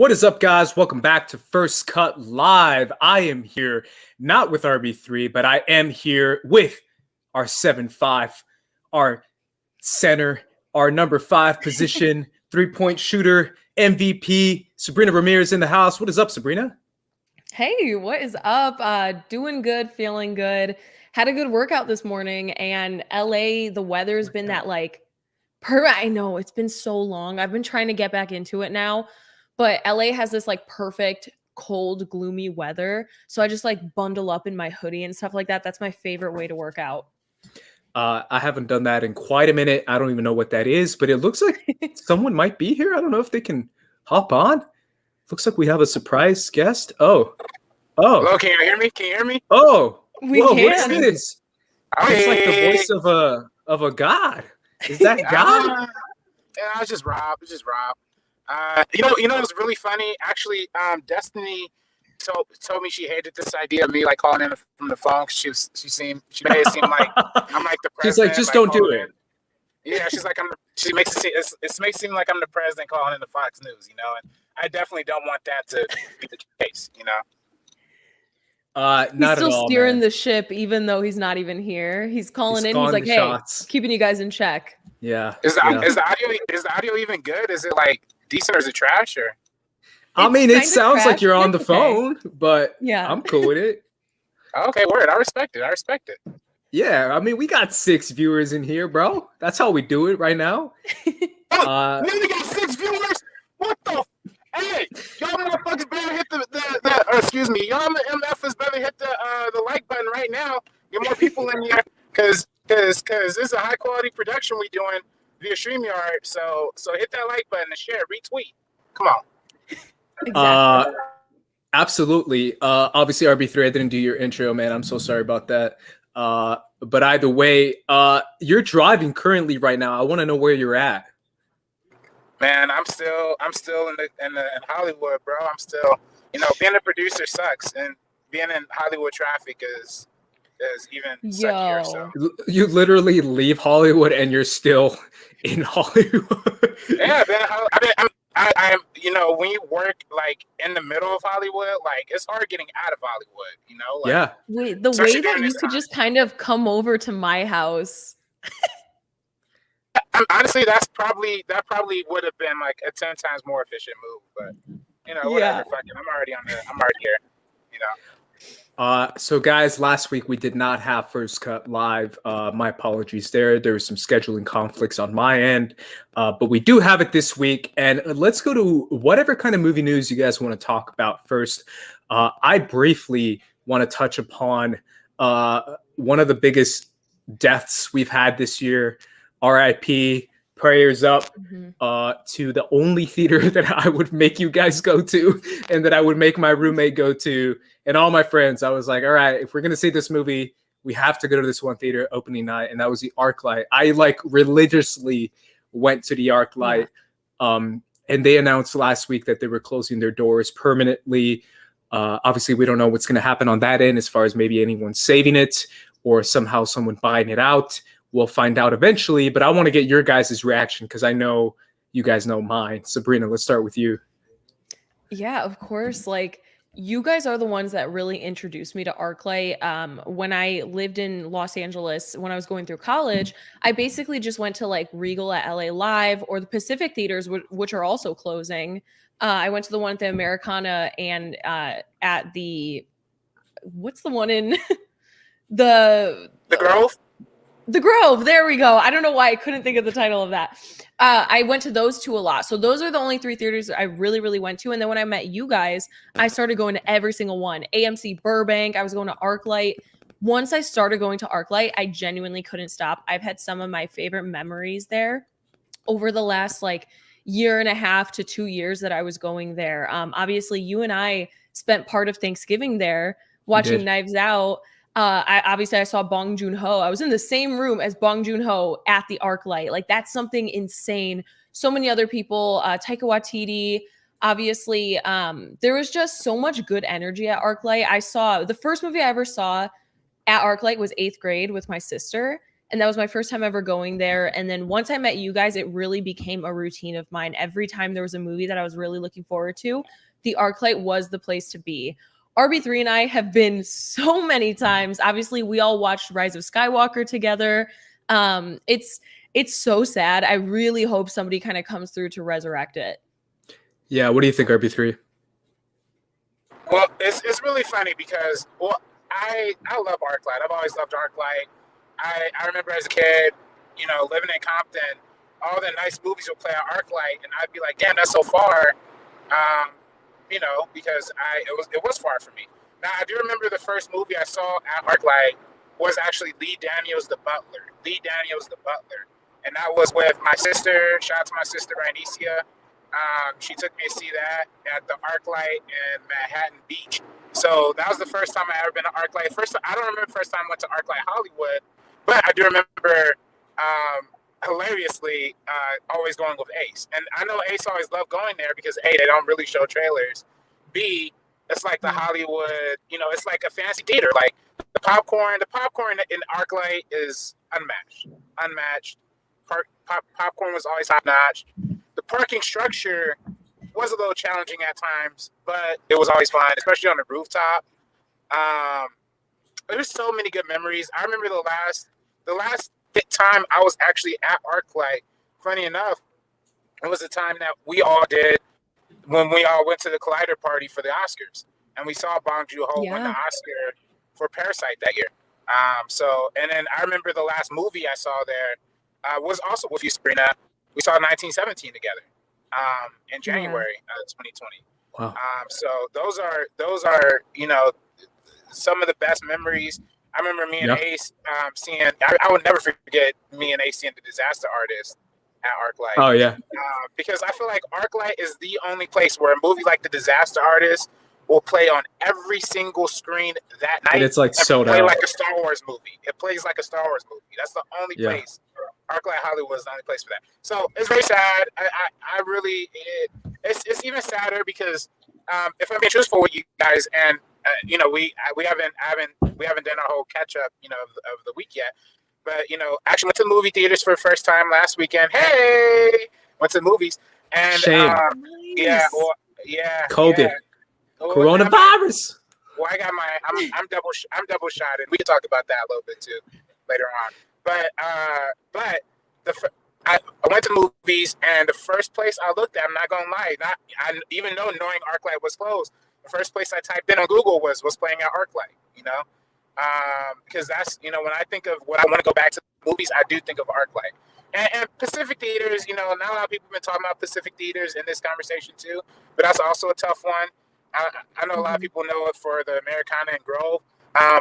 What is up, guys? Welcome back to First Cut Live. I am here not with RB3, but I am here with our 7'5", our center, our number 5 position, 3-point shooter, MVP, Sabrina Ramirez in the house. What is up, Sabrina? Hey, what is up? Doing good, feeling good. Had a good workout this morning, and LA, the weather's been that I know it's been so long. I've been trying to get back into it now, but LA has this perfect cold, gloomy weather. So I just bundle up in my hoodie and stuff like that. That's my favorite way to work out. I haven't done that in quite a minute. I don't even know what that is, but it looks like someone might be here. I don't know if they can hop on. Looks like we have a surprise guest. Oh. Hello, can you hear me? Can you hear me? Oh, we whoa, can. What is this? It's like the voice of a god. Is that God? Yeah, it's just Rob. It's just Rob. It's really funny. Actually, Destiny told me she hated this idea of me calling in from the phone. She made it seem like I'm the president. She's like, just don't do it. Yeah, she's like, she makes it seem like I'm the president calling in the Fox News, and I definitely don't want that to be the case, Not he's still at all, steering man. the ship, even though he's not even here. He's calling in. He's like, "Hey, shots. keeping you guys in check." Yeah. Is the audio even good? Is it decent or is it trash or? I mean, it sounds trash, like you're on the okay. phone, but Yeah, I'm cool with it. Okay, word. I respect it. Yeah, I mean, we got 6 viewers in here, bro. That's how we do it right now. We only got 6 viewers. What the? Hey, y'all motherfuckers better hit y'all MFers better hit the like button right now. Get more people in here, cause this is a high quality production we doing via StreamYard. So hit that like button and share, retweet. Come on. exactly. Absolutely. Obviously, RB3, I didn't do your intro, man. I'm so sorry about that. But either way, you're driving currently right now. I want to know where you're at. Man, I'm still in Hollywood, bro. I'm still, being a producer sucks, and being in Hollywood traffic is even suckier. So. You literally leave Hollywood and you're still in Hollywood. Yeah, man. I'm when you work in the middle of Hollywood, it's hard getting out of Hollywood. Yeah. Wait, the way that you could just kind of come over to my house. Honestly, that probably would have been a 10 times more efficient move, but whatever. Yeah. Fuck it. I'm already here. So guys, last week we did not have First Cut Live. My apologies there. There were some scheduling conflicts on my end, but we do have it this week. And let's go to whatever kind of movie news you guys want to talk about first. I briefly want to touch upon one of the biggest deaths we've had this year. RIP, prayers up to the only theater that I would make you guys go to and that I would make my roommate go to and all my friends. I was like, all right, if we're going to see this movie, we have to go to this one theater opening night. And that was the Arclight. I religiously went to the Arclight. And they announced last week that they were closing their doors permanently. Obviously, we don't know what's going to happen on that end as far as maybe anyone saving it or somehow someone buying it out. We'll find out eventually, but I want to get your guys' reaction because I know you guys know mine. Sabrina, let's start with you. Yeah, of course. You guys are the ones that really introduced me to Arclight. When I lived in Los Angeles, when I was going through college, I basically just went to Regal at LA Live or the Pacific theaters, which are also closing. I went to the one at the Americana and at the, what's the one in the Grove? The Grove. There we go. I don't know why I couldn't think of the title of that. I went to those 2 a lot. So those are the only 3 theaters I really, really went to. And then when I met you guys, I started going to every single one. AMC Burbank. I was going to Arclight. Once I started going to Arclight, I genuinely couldn't stop. I've had some of my favorite memories there over the last year and a half to 2 years that I was going there. Obviously, you and I spent part of Thanksgiving there watching Knives Out. I saw Bong Joon-ho. I was in the same room as Bong Joon-ho at the Arclight. That's something insane. So many other people, Taika Waititi, obviously. There was just so much good energy at Arclight. I saw the first movie I ever saw at Arclight was 8th grade with my sister. And that was my first time ever going there. And then once I met you guys, it really became a routine of mine. Every time there was a movie that I was really looking forward to, the Arclight was the place to be. RB3 and I have been so many times. Obviously, we all watched Rise of Skywalker together. It's so sad. I really hope somebody kind of comes through to resurrect it. Yeah, what do you think, RB3? Well, it's really funny because I love Arclight. I've always loved Arclight. I remember as a kid, living in Compton, all the nice movies would play at Arclight, and I'd be like, damn, that's so far. Because it was far from me. Now I do remember the first movie I saw at Arclight was actually Lee Daniels the Butler. And that was with my sister. Shout out to my sister Rhinicia. She took me to see that at the Arclight in Manhattan Beach. So that was the first time I ever been to Arclight. I don't remember the first time I went to Arclight Hollywood, but I do remember hilariously always going with Ace. And I know Ace always loved going there because A, they don't really show trailers. B, it's like the Hollywood, it's like a fancy theater. Like the popcorn in Arclight is unmatched. Popcorn was always top notch. The parking structure was a little challenging at times, but it was always fun, especially on the rooftop. There's so many good memories. I remember the last time I was actually at Arclight, funny enough, it was the time that we all did when we all went to the Collider party for the Oscars, and we saw Bong Joon-ho win the Oscar for Parasite that year. And then I remember the last movie I saw there was also with you, Sabrina. We saw 1917 together in January 2020. Wow. So those are some of the best memories. I remember me and Ace seeing. I would never forget me and Ace seeing The Disaster Artist at Arclight. Oh yeah. Because I feel like Arclight is the only place where a movie like The Disaster Artist will play on every single screen that night. And it's like sold out. Like a Star Wars movie. It plays like a Star Wars movie. That's the only place. Arclight Hollywood is the only place for that. So it's very sad. It's even sadder because if I'm being truthful with you guys, and we haven't done our whole catch up of the week yet, but actually went to movie theaters for the first time last weekend. Hey, went to the movies and shame. COVID, yeah. coronavirus. I got I'm double shotted. We can talk about that a little bit too later on. But I went to movies, and the first place I looked at, I'm not gonna lie, even though knowing Arclight was closed, the first place I typed in on Google was playing at Arclight. Because that's when I think of what I want to go back to movies, I do think of Arclight and Pacific Theaters. Not a lot of people have been talking about Pacific Theaters in this conversation too, but that's also a tough one. I know a lot of people know it for the Americana and Grove.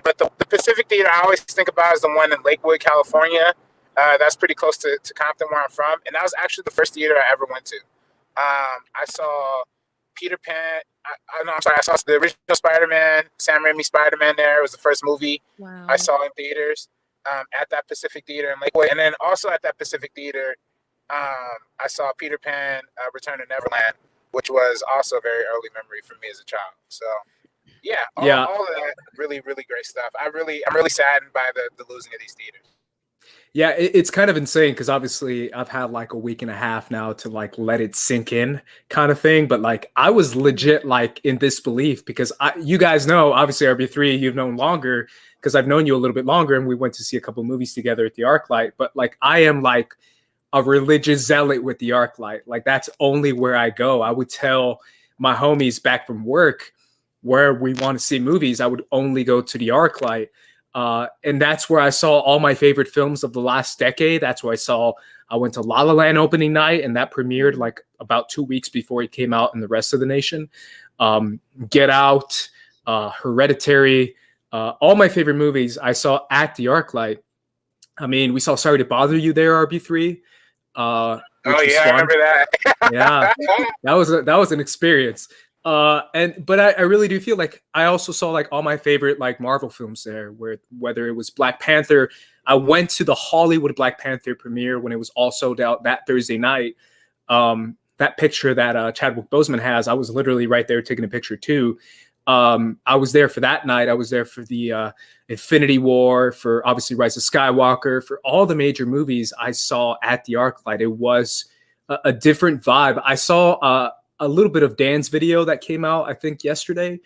But the Pacific Theater I always think about is the one in Lakewood, California. That's pretty close to Compton, where I'm from. And that was actually the first theater I ever went to. I saw Peter Pan. I saw the original Spider-Man, Sam Raimi Spider-Man there. It was the first movie I saw in theaters at that Pacific Theater in Lakewood. And then also at that Pacific Theater, I saw Peter Pan, Return to Neverland, which was also a very early memory for me as a child. So... all of that really, really great stuff. I'm really saddened by the losing of these theaters. Yeah, it's kind of insane because obviously I've had like a week and a half now to like let it sink in kind of thing. But like I was legit like in disbelief because you guys know, obviously RB3, you've known longer because I've known you a little bit longer and we went to see a couple movies together at the Arclight. But like I am like a religious zealot with the Arclight. Like that's only where I go. I would tell my homies back from work where we want to see movies, I would only go to the Arclight. And that's where I saw all my favorite films of the last decade. That's where I went to La La Land opening night, and that premiered like about 2 weeks before it came out in the rest of the nation. Get Out, Hereditary, all my favorite movies I saw at the Arclight. I mean, we saw Sorry to Bother You there, RB3. I remember that. Yeah, that was an experience. But I really do feel like I also saw like all my favorite like Marvel films there, whether it was Black Panther. I went to the Hollywood Black Panther premiere when it was all sold out that Thursday night. That picture that Chadwick Boseman has, I was literally right there taking a picture too. I was there for that night. I was there for the Infinity War, for obviously Rise of Skywalker, for all the major movies I saw at the Arclight. It was a different vibe. I saw a little bit of Dan's video that came out, I think, yesterday.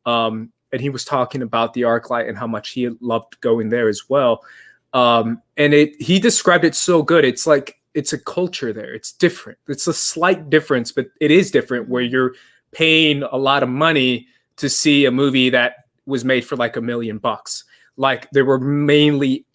And he was talking about the Arclight and how much he loved going there as well. And he described it so good. It's like, it's a culture there. It's different. It's a slight difference, but it is different where you're paying a lot of money to see a movie that was made for like $1 million. Like there were mainly,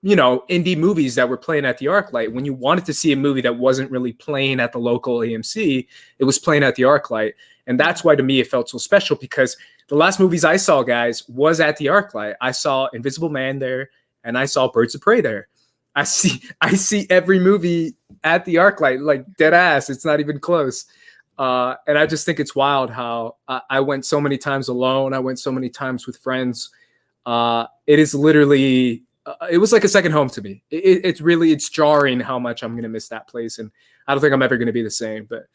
indie movies that were playing at the Arclight. When you wanted to see a movie that wasn't really playing at the local AMC, it was playing at the Arclight. And that's why to me it felt so special, because the last movies I saw, guys, was at the Arclight. I saw Invisible Man there, and I saw Birds of Prey there. I see every movie at the Arclight, like dead ass. It's not even close. And I just think it's wild how I went so many times alone. I went so many times with friends. It is literally, it was like a second home to me. It's jarring how much I'm going to miss that place. And I don't think I'm ever going to be the same, but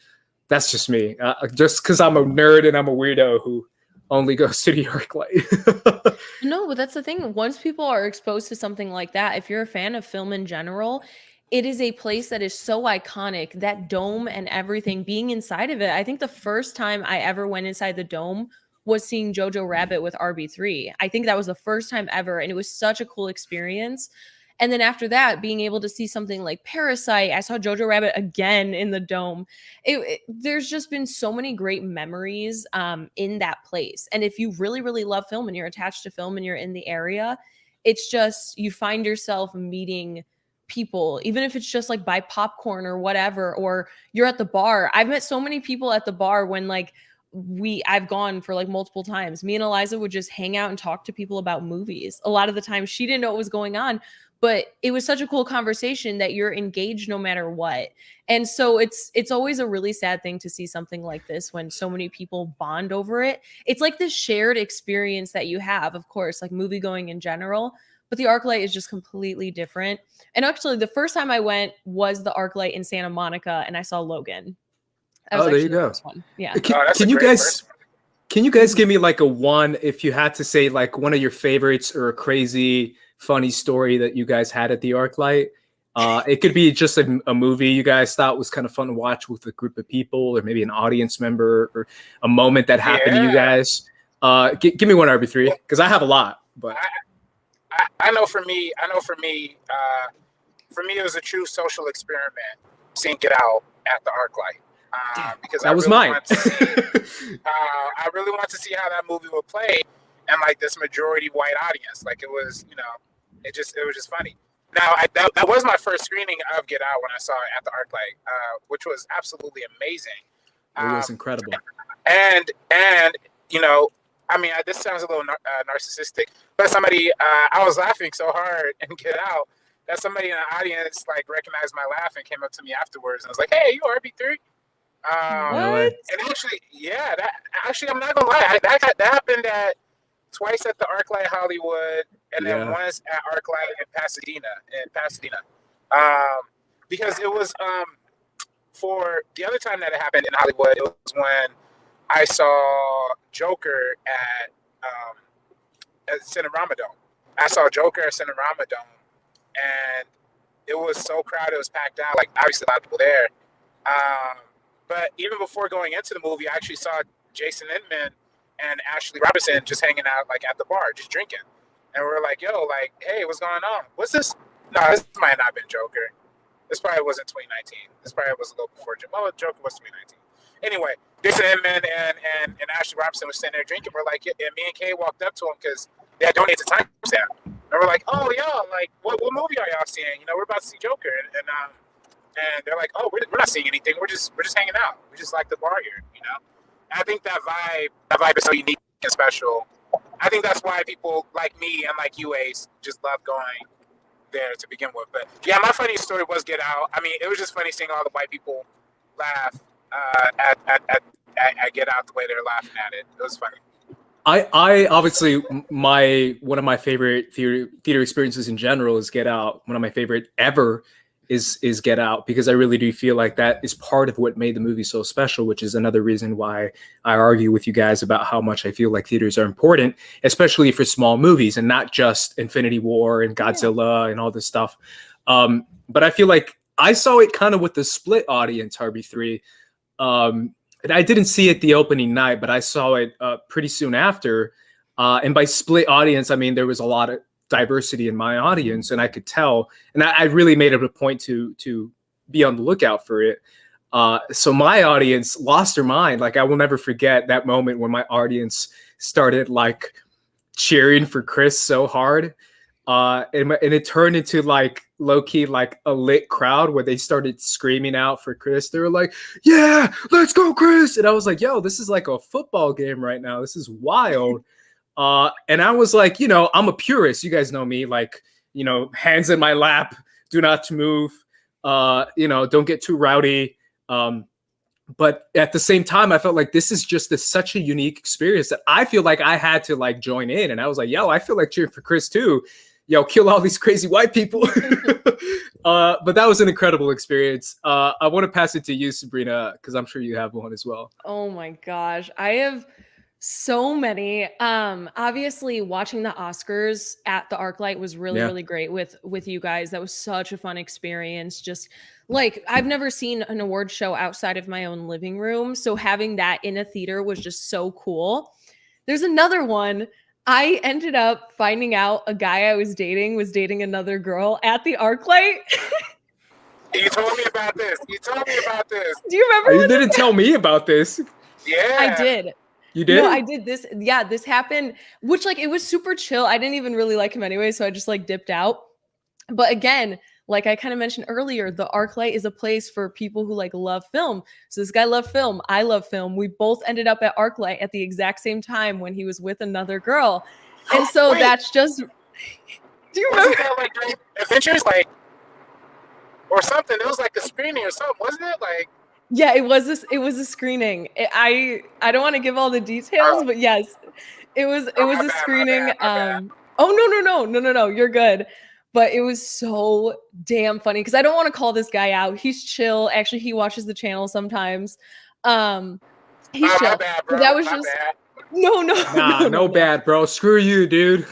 that's just me. Just because I'm a nerd and I'm a weirdo who only goes to the Arclight. No, but that's the thing. Once people are exposed to something like that, if you're a fan of film in general, it is a place that is so iconic. That dome and everything, being inside of it. I think the first time I ever went inside the dome was seeing Jojo Rabbit with RB3. I think that was the first time ever, and it was such a cool experience. And then after that, being able to see something like Parasite, I saw Jojo Rabbit again in the dome. There's just been so many great memories in that place. And if you really, really love film and you're attached to film and you're in the area, it's just, you find yourself meeting people, even if it's just like buy popcorn or whatever, or you're at the bar. I've met so many people at the bar when like I've gone for like multiple times. Me and Eliza would just hang out and talk to people about movies. A lot of the time she didn't know what was going on, but it was such a cool conversation that you're engaged no matter what. And so it's always a really sad thing to see something like this when so many people bond over it. It's like this shared experience that you have, of course, like movie going in general, but the Arclight is just completely different. And actually the first time I went was the Arclight in Santa Monica, and I saw Logan. There you go. Yeah. Can you guys give me like a one, if you had to say like one of your favorites or a crazy funny story that you guys had at the Arclight? It could be just a movie you guys thought was kind of fun to watch with a group of people, or maybe an audience member, or a moment that happened to you guys. Give me one, RB3, because I have a lot. But I know for me, it was a true social experiment seeing Get Out at the Arclight. Because that was mine. I really want to see how that movie would play, and like this majority white audience. Like it was, it was just funny. Now that was my first screening of Get Out when I saw it at the Arclight, which was absolutely amazing. It was incredible. And I mean, this sounds a little narcissistic, but I was laughing so hard and Get Out that somebody in the audience like recognized my laugh and came up to me afterwards and was like, "Hey, you RB3?" What? And actually, I'm not gonna lie, that happened twice at the Arclight Hollywood, and then once at Arclight in Pasadena. Because it was for the other time that it happened in Hollywood, it was when I saw Joker at Cinerama Dome. I saw Joker at Cinerama Dome, and it was so crowded, it was packed out. Like obviously a lot of people there. But even before going into the movie, I actually saw Jason Inman and Ashley Robinson just hanging out like at the bar, just drinking. And we were like, "Yo, like, hey, what's going on? What's this?" No, this might not have been Joker. This probably wasn't 2019. This probably was a little before Joker. Well, Joker was 2019. Anyway, Jason Inman and Ashley Robinson was sitting there drinking. We're like, and me and Kay walked up to him because they had donated to timestamp. And we're like, "Oh, y'all, like, what movie are y'all seeing? We're about to see Joker." And they're like, "Oh, we're not seeing anything. We're just hanging out. We just like the bar here, And I think that vibe is so unique and special. I think that's why people like me and like you, Ace, just love going there to begin with. But yeah, my funniest story was Get Out. I mean, it was just funny seeing all the white people laugh at Get Out the way they're laughing at it. It was funny. I obviously one of my favorite theater experiences in general is Get Out. One of my favorite ever is Get Out, because I really do feel like that is part of what made the movie so special, which is another reason why I argue with you guys about how much I feel like theaters are important, especially for small movies and not just Infinity War and Godzilla and all this stuff. But I feel like I saw it kind of with the split audience, RB3. And I didn't see it the opening night, but I saw it pretty soon after. And by split audience, I mean there was a lot of diversity in my audience, and I could tell, and I really made it a point to be on the lookout for it. So my audience lost their mind. Like, I will never forget that moment when my audience started like cheering for Chris so hard, and it turned into like low-key like a lit crowd where they started screaming out for Chris. They were like, "Yeah, let's go, Chris!" And I was like, "Yo, this is like a football game right now. This is wild." And I was like, you know, I'm a purist. You guys know me, like, you know, hands in my lap, do not move, you know, don't get too rowdy. But at the same time, I felt like this is just such a unique experience that I feel like I had to like join in. And I was like, yo, I feel like cheering for Chris too. Yo, kill all these crazy white people. But that was an incredible experience. I want to pass it to you, Sabrina, because I'm sure you have one as well. Oh my gosh. I have so many. Obviously watching the Oscars at the Arclight was really great with you guys. That was such a fun experience. Just like, I've never seen an award show outside of my own living room, so having that in a theater was just so cool. There's another one. I ended up finding out a guy I was dating another girl at the Arclight. You told me about this. Do you remember? You didn't tell me about this. Yeah, I did. You did? No, I did this. Yeah, this happened, which like it was super chill. I didn't even really like him anyway, so I just like dipped out. But again, like I kind of mentioned earlier, the Arclight is a place for people who like love film. So this guy loved film. I love film. We both ended up at Arclight at the exact same time when he was with another girl. And so that's just. Do you remember? Wasn't that like during Adventures, like, or something? It was like a screening or something, wasn't it? Like. Yeah, it was a screening. I don't want to give all the details, but yes, it was a screening. Oh no, you're good. But it was so damn funny because I don't want to call this guy out. He's chill. Actually, he watches the channel sometimes. He's chill. Bad, bro. But that was just no bad, bro. Screw you, dude.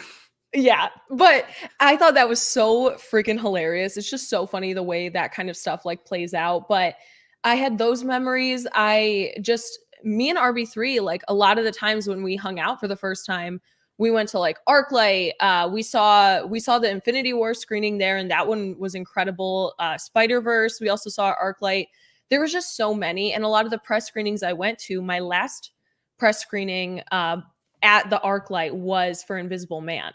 Yeah, but I thought that was so freaking hilarious. It's just so funny the way that kind of stuff like plays out. But I had those memories. Me and RB3, like a lot of the times when we hung out for the first time, we went to like Arclight. We saw the Infinity War screening there, and that one was incredible. Spider-Verse, we also saw Arclight. There was just so many, and a lot of the press screenings I went to, my last press screening at the Arclight was for Invisible Man.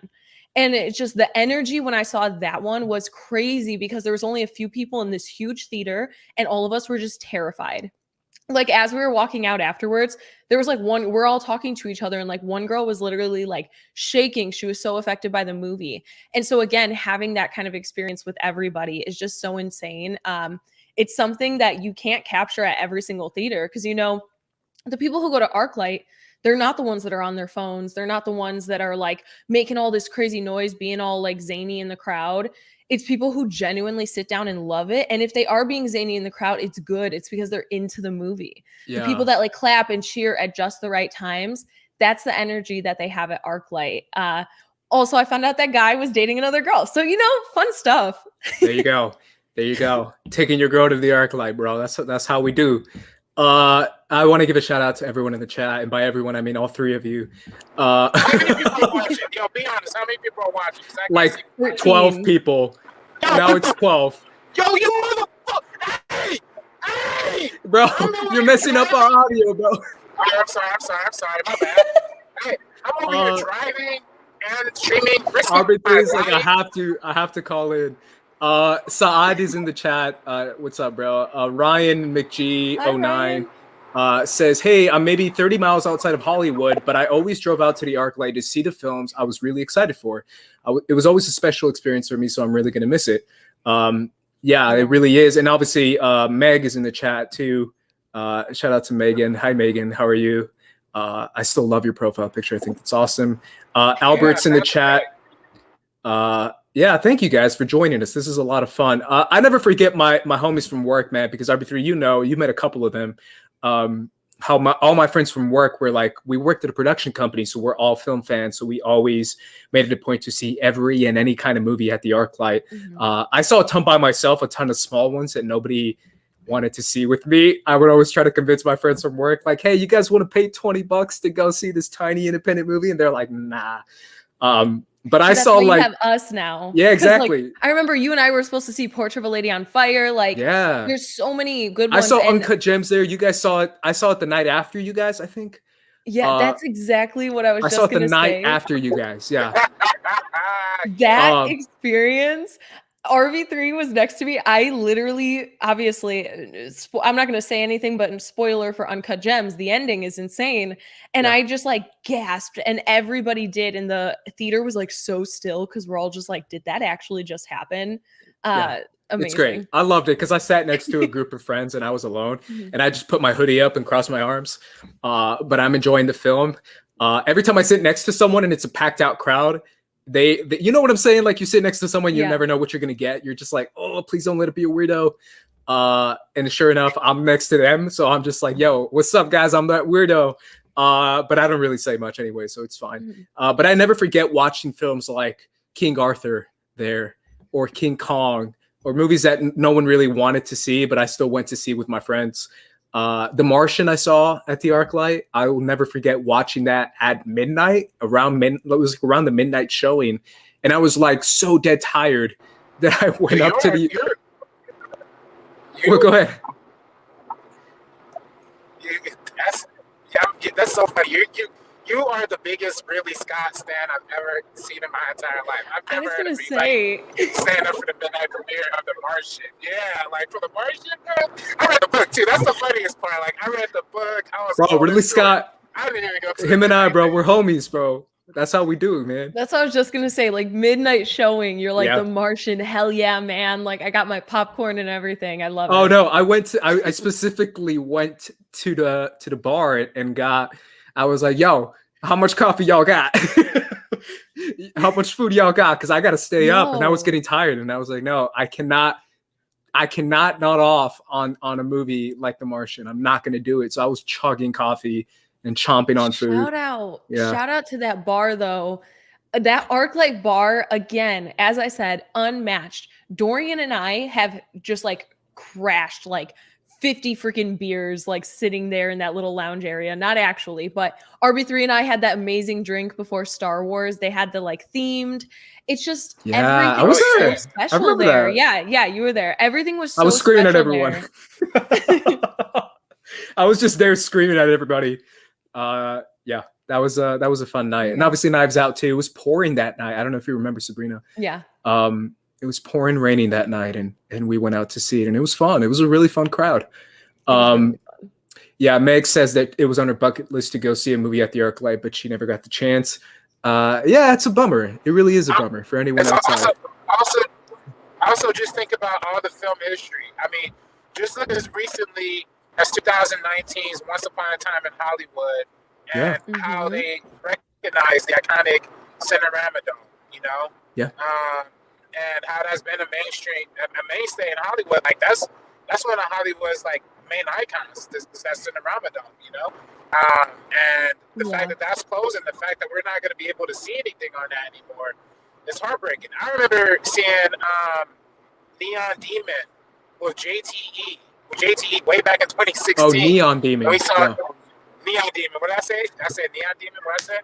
And it's just the energy when I saw that one was crazy because there was only a few people in this huge theater and all of us were just terrified. Like as we were walking out afterwards, there was like we're all talking to each other and like one girl was literally like shaking. She was so affected by the movie. And so again, having that kind of experience with everybody is just so insane. It's something that you can't capture at every single theater because, you know, the people who go to Arclight, they're not the ones that are on their phones. They're not the ones that are like making all this crazy noise, being all like zany in the crowd. It's people who genuinely sit down and love it. And if they are being zany in the crowd, it's good. It's because they're into the movie. Yeah. The people that like clap and cheer at just the right times, that's the energy that they have at Arclight. Also, I found out that guy was dating another girl. So, you know, fun stuff. There you go. Taking your girl to the Arclight, bro. That's how we do. I want to give a shout out to everyone in the chat, and by everyone I mean all three of you. How many people are watching? Yo, be honest. How many people are watching? Like 12 people. Yo, now it's 12. Yo, you motherfucker! Hey, bro, you're messing up our audio, bro. I'm sorry. My bad. Hey, I'm over here driving and streaming. RB3 is like I have to call in. Saad is in the chat. What's up, bro? Ryan McG09 says, hey, I'm maybe 30 miles outside of Hollywood, but I always drove out to the Arclight to see the films I was really excited for. It was always a special experience for me, so I'm really going to miss it. Yeah, it really is. And obviously, Meg is in the chat too. Shout out to Megan. Hi, Megan. How are you? I still love your profile picture. I think it's awesome. Albert's in the chat. Yeah, thank you guys for joining us. This is a lot of fun. I never forget my homies from work, man, because RB3, you met a couple of them. How all my friends from work were like, we worked at a production company, so we're all film fans. So we always made it a point to see every and any kind of movie at the Arclight. I saw a ton by myself, a ton of small ones that nobody wanted to see with me. I would always try to convince my friends from work, like, hey, you guys want to pay $20 to go see this tiny independent movie? And they're like, nah. But I saw like have us now. Yeah, exactly. Like, I remember you and I were supposed to see Portrait of a Lady on Fire. Like, yeah, there's so many good ones. I saw Uncut Gems there. You guys saw it. I saw it the night after you guys, I think. Yeah, that's exactly what I was I just saw it the gonna night say. after you guys. Yeah. That experience. RV3 was next to me. I literally, obviously, I'm not going to say anything, but spoiler for Uncut Gems, the ending is insane. And I just like gasped, and everybody did. And the theater was like so still because we're all just like, did that actually just happen? Amazing. It's great. I loved it because I sat next to a group of friends and I was alone, and I just put my hoodie up and crossed my arms. But I'm enjoying the film. Every time I sit next to someone and it's a packed out crowd, they you know what I'm saying? Like, you sit next to someone, you never know what you're going to get. You're just like, oh, please don't let it be a weirdo. And sure enough, I'm next to them. So I'm just like, yo, what's up, guys? I'm that weirdo. But I don't really say much anyway, so it's fine. But I never forget watching films like King Arthur there, or King Kong, or movies that no one really wanted to see, but I still went to see with my friends. The Martian I saw at the Arclight. I will never forget watching that at midnight, it was around the midnight showing. And I was like so dead tired that I went up to the... Well, go ahead. That's so funny. You are the biggest Ridley Scott stan I've ever seen in my entire life. I've never heard of anybody stand up for the midnight premiere of The Martian. Yeah, like for The Martian, bro. I read the book too. That's the funniest part. Like, I read the book. Bro, Ridley Scott. I didn't even go to him and I, bro. We're homies, bro. That's how we do, man. That's what I was just gonna say. Like, midnight showing, you're like The Martian. Hell yeah, man! Like, I got my popcorn and everything. I love it. Oh no, I specifically went to the bar and got. I was like, yo, how much coffee y'all got? How much food y'all got? Because I got to stay up. And I was getting tired. And I was like, no, I cannot nod off on a movie like The Martian. I'm not going to do it. So I was chugging coffee and chomping on food. Shout out to that bar, though. That Arclight bar, again, as I said, unmatched. Dorian and I have just like crashed like 50 freaking beers, like sitting there in that little lounge area. Not actually, but RB3 and I had that amazing drink before Star Wars. They had the like themed. It's just everything I was there. So special there. That. Yeah, you were there. Everything was so I was screaming at special everyone. I was just there screaming at everybody. Yeah, that was a fun night. And obviously Knives Out too. It was pouring that night. I don't know if you remember, Sabrina. Yeah. It was pouring raining that night, and we went out to see it, and it was fun. It was a really fun crowd. Yeah, Meg says that it was on her bucket list to go see a movie at the Arclight, but she never got the chance. Yeah, it's a bummer. It really is a bummer for anyone outside. Also, just think about all the film history. I mean, just look as recently as 2019's Once Upon a Time in Hollywood, and how they recognize the iconic Cinerama Dome, you know? Yeah. And how that's been a mainstay in Hollywood. Like, that's one of Hollywood's like main icons. This that Cinerama Dome, you know. And the fact that that's closed, and the fact that we're not going to be able to see anything on that anymore, is heartbreaking. I remember seeing Neon Demon with JTE way back in 2016. Oh, Neon Demon. We saw Neon Demon. What did I say? I said Neon Demon. What did I say?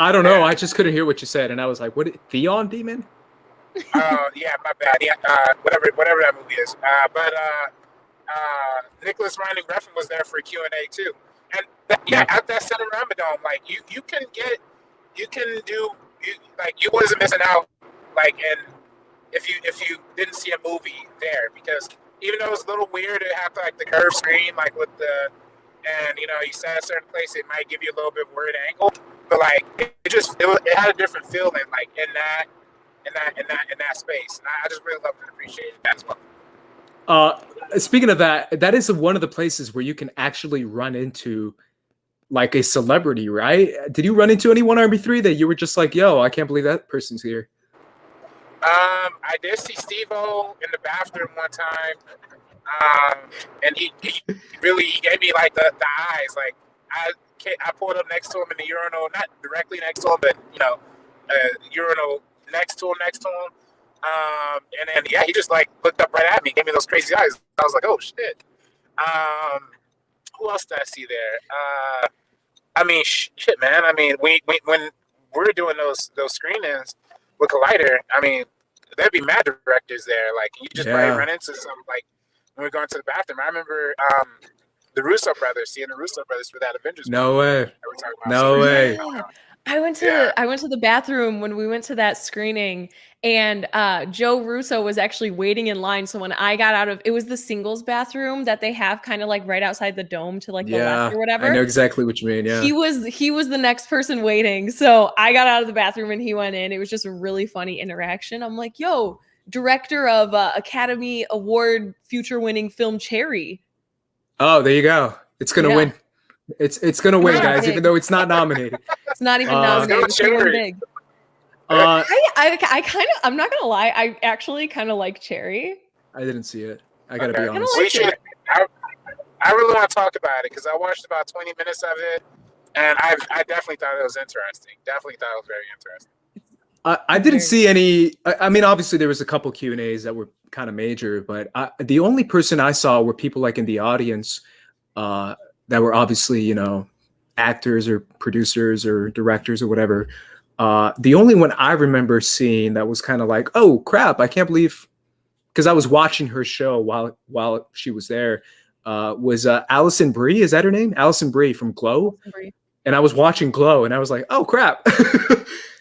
I don't know. I just couldn't hear what you said, and I was like, "What? Theon Demon?" Yeah, my bad. Yeah, whatever that movie is. But Nicholas Winding Refn was there for a Q&A too. And at that Cinerama Dome, like you wasn't missing out. Like, and if you didn't see a movie there, because even though it's a little weird to have like the curved screen, like with and you sat at a certain place, it might give you a little bit weird angle, but like it had a different feeling, like in that space. And I just really loved and appreciated that as well. Speaking of that is one of the places where you can actually run into like a celebrity, right? Did you run into anyone RB3 that you were just like, yo, I can't believe that person's here? I did see Steve-O in the bathroom one time, and he really gave me like the eyes. Like I pulled up next to him in the urinal, not directly next to him, but urinal next to him. And then yeah, he just like looked up right at me, gave me those crazy eyes. I was like, oh shit. Who else did I see there? I mean, shit, man. I mean, when we're doing those screenings with Collider, I mean, there'd be mad directors there. Like, you just probably run into some, like, when we're going to the bathroom. I remember the Russo brothers, seeing the Russo brothers for that Avengers movie. No way. No way. Yeah. I went to the bathroom when we went to that screening, and Joe Russo was actually waiting in line. So when I got out of, it was the singles bathroom that they have kind of like right outside the dome to like the left or whatever. I know exactly what you mean. Yeah. He was the next person waiting. So I got out of the bathroom and he went in. It was just a really funny interaction. I'm like, yo, director of Academy Award future winning film Cherry. Oh, there you go. It's gonna win. It's gonna win, guys, even though it's not nominated. It's not even nominated. It's big. I kind of, I'm not gonna lie, I actually kind of like Cherry. I didn't see it. I gotta be honest. I really want to talk about it because I watched about 20 minutes of it, and I definitely thought it was interesting. Definitely thought it was very interesting. I didn't see any. I mean, obviously there was a couple Q&As that were kind of major, but the only person I saw were people like in the audience that were obviously, you know, actors or producers or directors or whatever. The only one I remember seeing that was kind of like, oh crap, I can't believe, because I was watching her show while she was there, was Alison Brie. Is that her name? Alison Brie from Glow. And I was watching Glow and I was like, oh crap,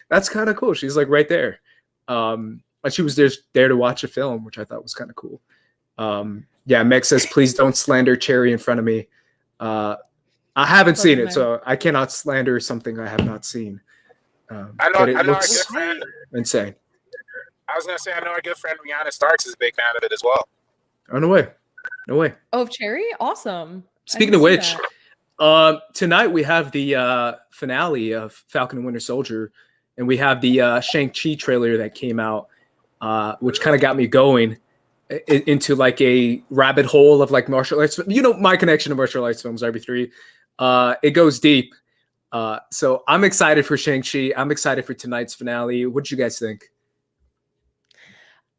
that's kind of cool. She's like right there. And she was just there to watch a film, which I thought was kind of cool. Yeah, Meg says, please don't slander Cherry in front of me. I haven't seen it, so I cannot slander something I have not seen. I know our good friend. Insane. I was gonna say, I know our good friend Rihanna Starks is a big fan of it as well. Oh, no way. No way. Oh, Cherry? Awesome. Speaking of which, tonight we have the finale of Falcon and Winter Soldier, and we have the Shang-Chi trailer that came out, which kind of got me going into like a rabbit hole of like martial arts. You know, my connection to martial arts films, RB3. It goes deep. So I'm excited for Shang-Chi. I'm excited for tonight's finale. What do you guys think?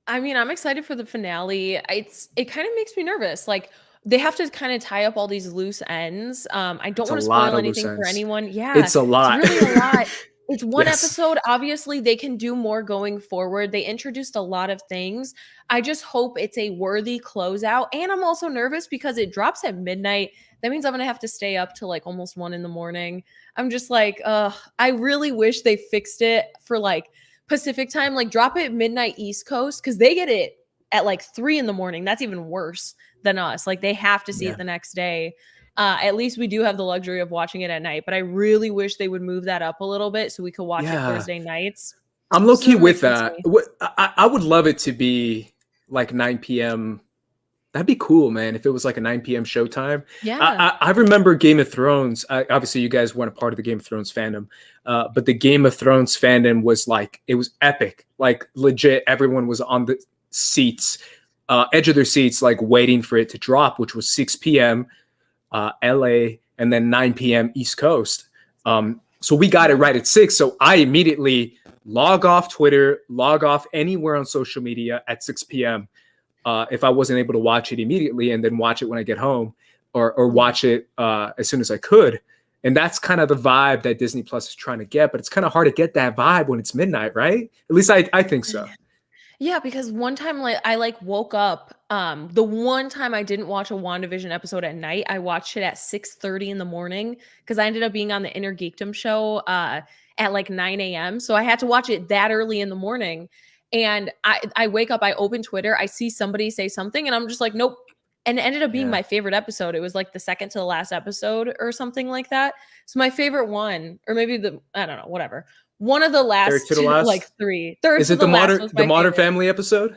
I mean, I'm excited for the finale. It kind of makes me nervous. Like, they have to kind of tie up all these loose ends. I don't want to spoil anything for anyone. Yeah, it's a lot. It's really a lot. It's one episode. Obviously, they can do more going forward. They introduced a lot of things. I just hope it's a worthy closeout. And I'm also nervous because it drops at midnight. That means I'm going to have to stay up till like almost 1 a.m. I'm just like, I really wish they fixed it for like Pacific time. Like, drop it midnight East Coast, because they get it at like 3 a.m. That's even worse than us. Like, they have to see it the next day. At least we do have the luxury of watching it at night, but I really wish they would move that up a little bit so we could watch it Thursday nights. I'm low key with that. I would love it to be like 9 p.m. That'd be cool, man. If it was like a 9 p.m. showtime. Yeah. I remember Game of Thrones. Obviously, you guys weren't a part of the Game of Thrones fandom, but the Game of Thrones fandom was like, it was epic. Like, legit, everyone was on the seats, edge of their seats, like waiting for it to drop, which was 6 p.m. LA, and then 9 p.m. East Coast. So we got it right at 6. So I immediately log off Twitter, log off anywhere on social media at 6 p.m. If I wasn't able to watch it immediately, and then watch it when I get home, or watch it as soon as I could. And that's kind of the vibe that Disney Plus is trying to get, but it's kind of hard to get that vibe when it's midnight, right? At least I think so. Yeah, because one time, like, I like woke up. The one time I didn't watch a WandaVision episode at night, I watched it at 6:30 in the morning because I ended up being on the Inner Geekdom show at like 9 a.m. So I had to watch it that early in the morning. And I wake up, I open Twitter, I see somebody say something, and I'm just like, nope. And it ended up being my favorite episode. It was like the second to the last episode or something like that. So my favorite one, or maybe I don't know, whatever. One of the last, like 3. Is it the Modern Family episode?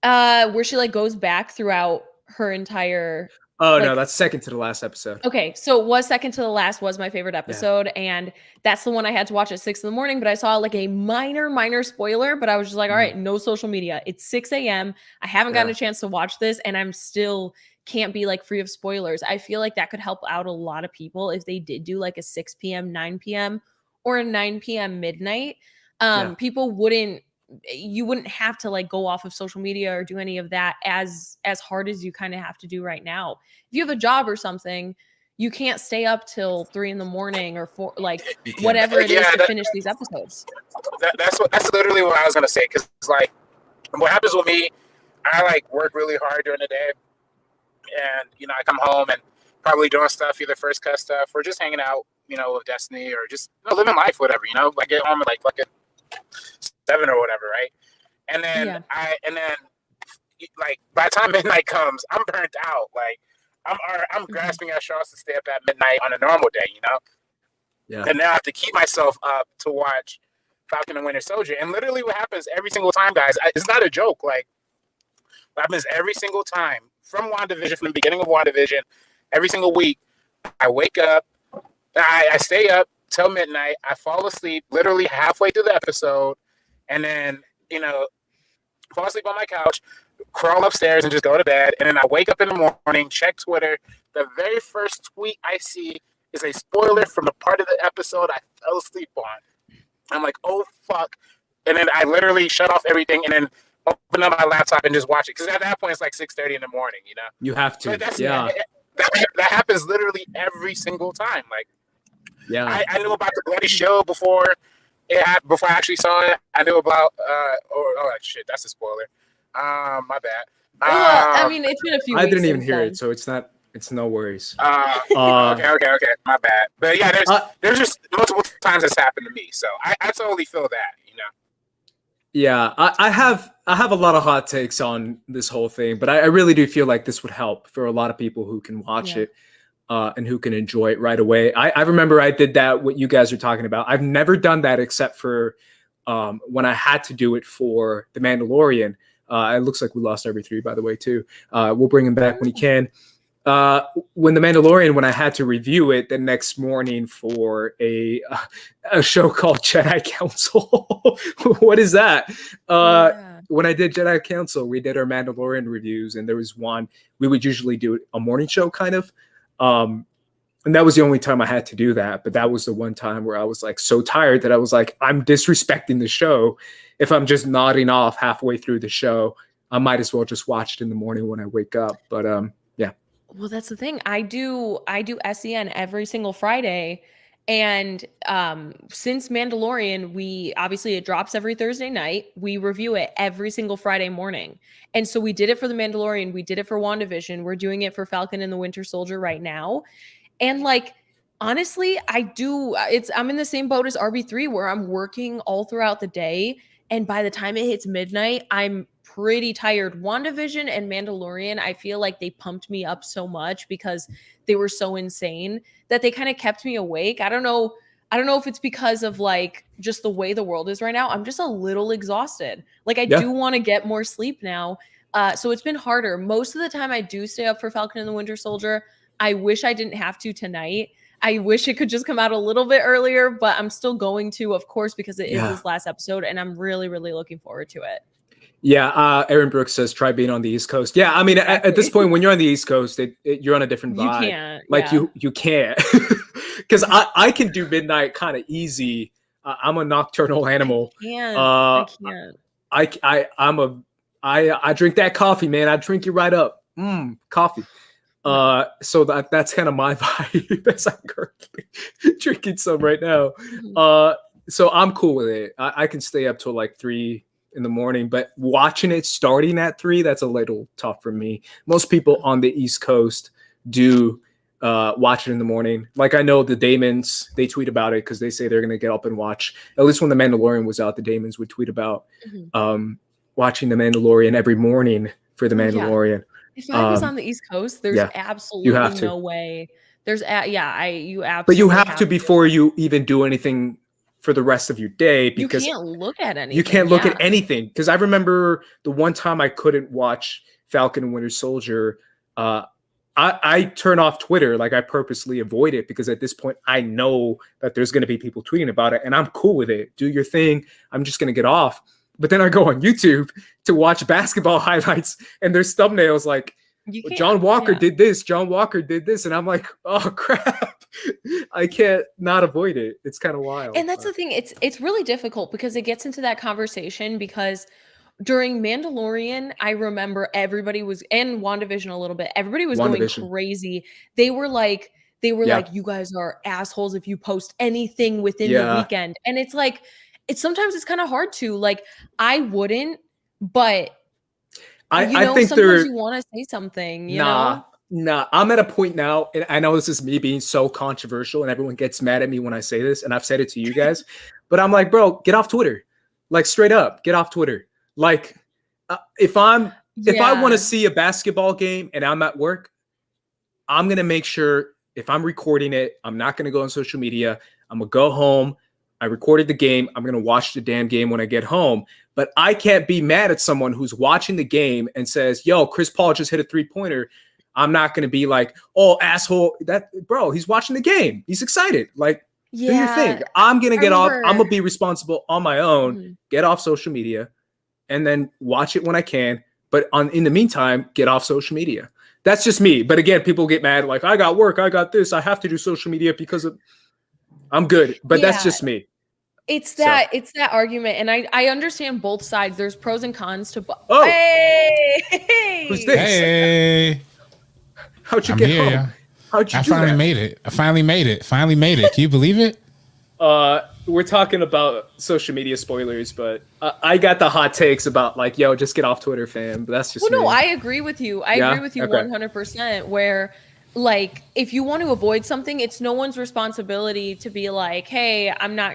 Where she like goes back throughout her entire Oh Like, no, that's second to the last episode. okay, so it was second to the last was my favorite episode, and that's the one I had to watch at 6 in the morning, but I saw like a minor spoiler, but I was just like, all right, no social media. It's 6 a.m. I haven't gotten a chance to watch this, and I'm still can't be like free of spoilers. I feel like that could help out a lot of people if they did do like a 6 p.m., 9 p.m., or a 9 p.m. midnight. People wouldn't you wouldn't have to like go off of social media or do any of that as hard as you kind of have to do right now. If you have a job or something, you can't stay up till 3 in the morning or 4, like whatever it is to finish these episodes. That's literally what I was gonna say. Because like, what happens with me, I like work really hard during the day, and I come home and probably doing stuff, either first cut stuff or just hanging out, with Destiny, or just living life, whatever. Like get home at like fucking 7 or whatever, right? And then like by the time midnight comes, I'm burnt out. Like I'm grasping at straws to stay up at midnight on a normal day, Yeah. And now I have to keep myself up to watch Falcon and Winter Soldier. And literally what happens every single time, guys, it's not a joke. Like, what happens every single time from WandaVision, from the beginning of WandaVision, every single week, I wake up, I stay up till midnight, I fall asleep literally halfway through the episode, and then, fall asleep on my couch, crawl upstairs and just go to bed. And then I wake up in the morning, check Twitter. The very first tweet I see is a spoiler from the part of the episode I fell asleep on. I'm like, oh, fuck. And then I literally shut off everything and then open up my laptop and just watch it. Because at that point, it's like 6:30 in the morning, You have to. That happens literally every single time. Like, I knew about the bloody show before before I actually saw it. I knew about shit, that's a spoiler. My bad. I mean, it's been a few weeks. I didn't even hear then. it, so it's no worries. Okay, my bad. But yeah, there's just multiple times that's happened to me, so I totally feel that, Yeah, I have a lot of hot takes on this whole thing, but I really do feel like this would help for a lot of people who can watch it and who can enjoy it right away. I remember I did that, what you guys are talking about. I've never done that except for when I had to do it for The Mandalorian. It looks like we lost RB3, by the way, too. We'll bring him back when he can. When The Mandalorian, when I had to review it the next morning for a show called Jedi Council. What is that? When I did Jedi Council, we did our Mandalorian reviews, and there was one, we would usually do a morning show kind of. And that was the only time I had to do that. But that was the one time where I was like so tired that I was like, I'm disrespecting the show. If I'm just nodding off halfway through the show, I might as well just watch it in the morning when I wake up. But yeah. Well, that's the thing. I do SEN every single Friday. And since Mandalorian, it drops every Thursday night. We review it every single Friday morning. And so we did it for The Mandalorian. We did it for WandaVision. We're doing it for Falcon and the Winter Soldier right now. And like, honestly, I'm in the same boat as RB3 where I'm working all throughout the day. And by the time it hits midnight, I'm pretty tired. WandaVision and Mandalorian, I feel like they pumped me up so much because they were so insane that they kind of kept me awake. I don't know if it's because of like just the way the world is right now. I'm just a little exhausted. Like I do want to get more sleep now. So it's been harder. Most of the time I do stay up for Falcon and the Winter Soldier. I wish I didn't have to tonight. I wish it could just come out a little bit earlier, but I'm still going to, of course, because it is this last episode and I'm really, really looking forward to it. Yeah, Aaron Brooks says try being on the East Coast. Yeah, I mean, at this point, when you're on the East Coast, you're on a different vibe. You can't. Like you can't, because I can do midnight kind of easy. I'm a nocturnal animal. I can't. I drink that coffee, man. I drink it right up. Coffee. So that's kind of my vibe as I'm currently drinking some right now. So I'm cool with it. I can stay up till like 3 in the morning, but watching it starting at 3, that's a little tough for me. Most people on the East Coast do watch it in the morning. Like I know the Damons, they tweet about it because they say they're going to get up and watch. At least when The Mandalorian was out, the Damons would tweet about watching The Mandalorian every morning for The Mandalorian. If I was on the East Coast, there's absolutely no way. You absolutely. But you have to before you even do anything for the rest of your day, because you can't look at anything. You can't look at anything, because I remember the one time I couldn't watch Falcon and Winter Soldier. I turn off Twitter. Like I purposely avoid it because at this point I know that there's going to be people tweeting about it, and I'm cool with it. Do your thing. I'm just going to get off. But then I go on YouTube to watch basketball highlights, and there's thumbnails like John Walker did this, John Walker did this, and I'm like, oh crap, I can't not avoid it. It's kind of wild. And that's the thing. It's really difficult because it gets into that conversation because during Mandalorian, I remember everybody was, and WandaVision a little bit, everybody was going crazy. They were like, you guys are assholes if you post anything within the weekend. And it's like, sometimes it's kind of hard to, like, I wouldn't, but I think sometimes you want to say something, you know? Nah, I'm at a point now, and I know this is me being so controversial and everyone gets mad at me when I say this, and I've said it to you guys, but I'm like, bro, get off Twitter. Like straight up, get off Twitter. Like if I want to see a basketball game and I'm at work, I'm going to make sure if I'm recording it, I'm not going to go on social media. I'm going to go home. I recorded the game. I'm going to watch the damn game when I get home. But I can't be mad at someone who's watching the game and says, yo, Chris Paul just hit a 3-pointer. I'm not going to be like, oh, asshole. Bro, he's watching the game. He's excited. Like, do your thing. I'm going to get off. I'm going to be responsible on my own, get off social media, and then watch it when I can. But in the meantime, get off social media. That's just me. But again, people get mad. Like, I got work. I got this. I have to do social media because I'm good. But that's just me. It's that argument. And I understand both sides. There's pros and cons to both. Oh, hey! Who's this? Hey. How'd you get home? Yeah. How'd you I do finally that? made it. I finally made it. Can you believe it? We're talking about social media spoilers, but I got the hot takes about like, yo, just get off Twitter, fam. But that's just no, I agree with you. I agree with you 100%. Where like if you want to avoid something, it's no one's responsibility to be like, hey,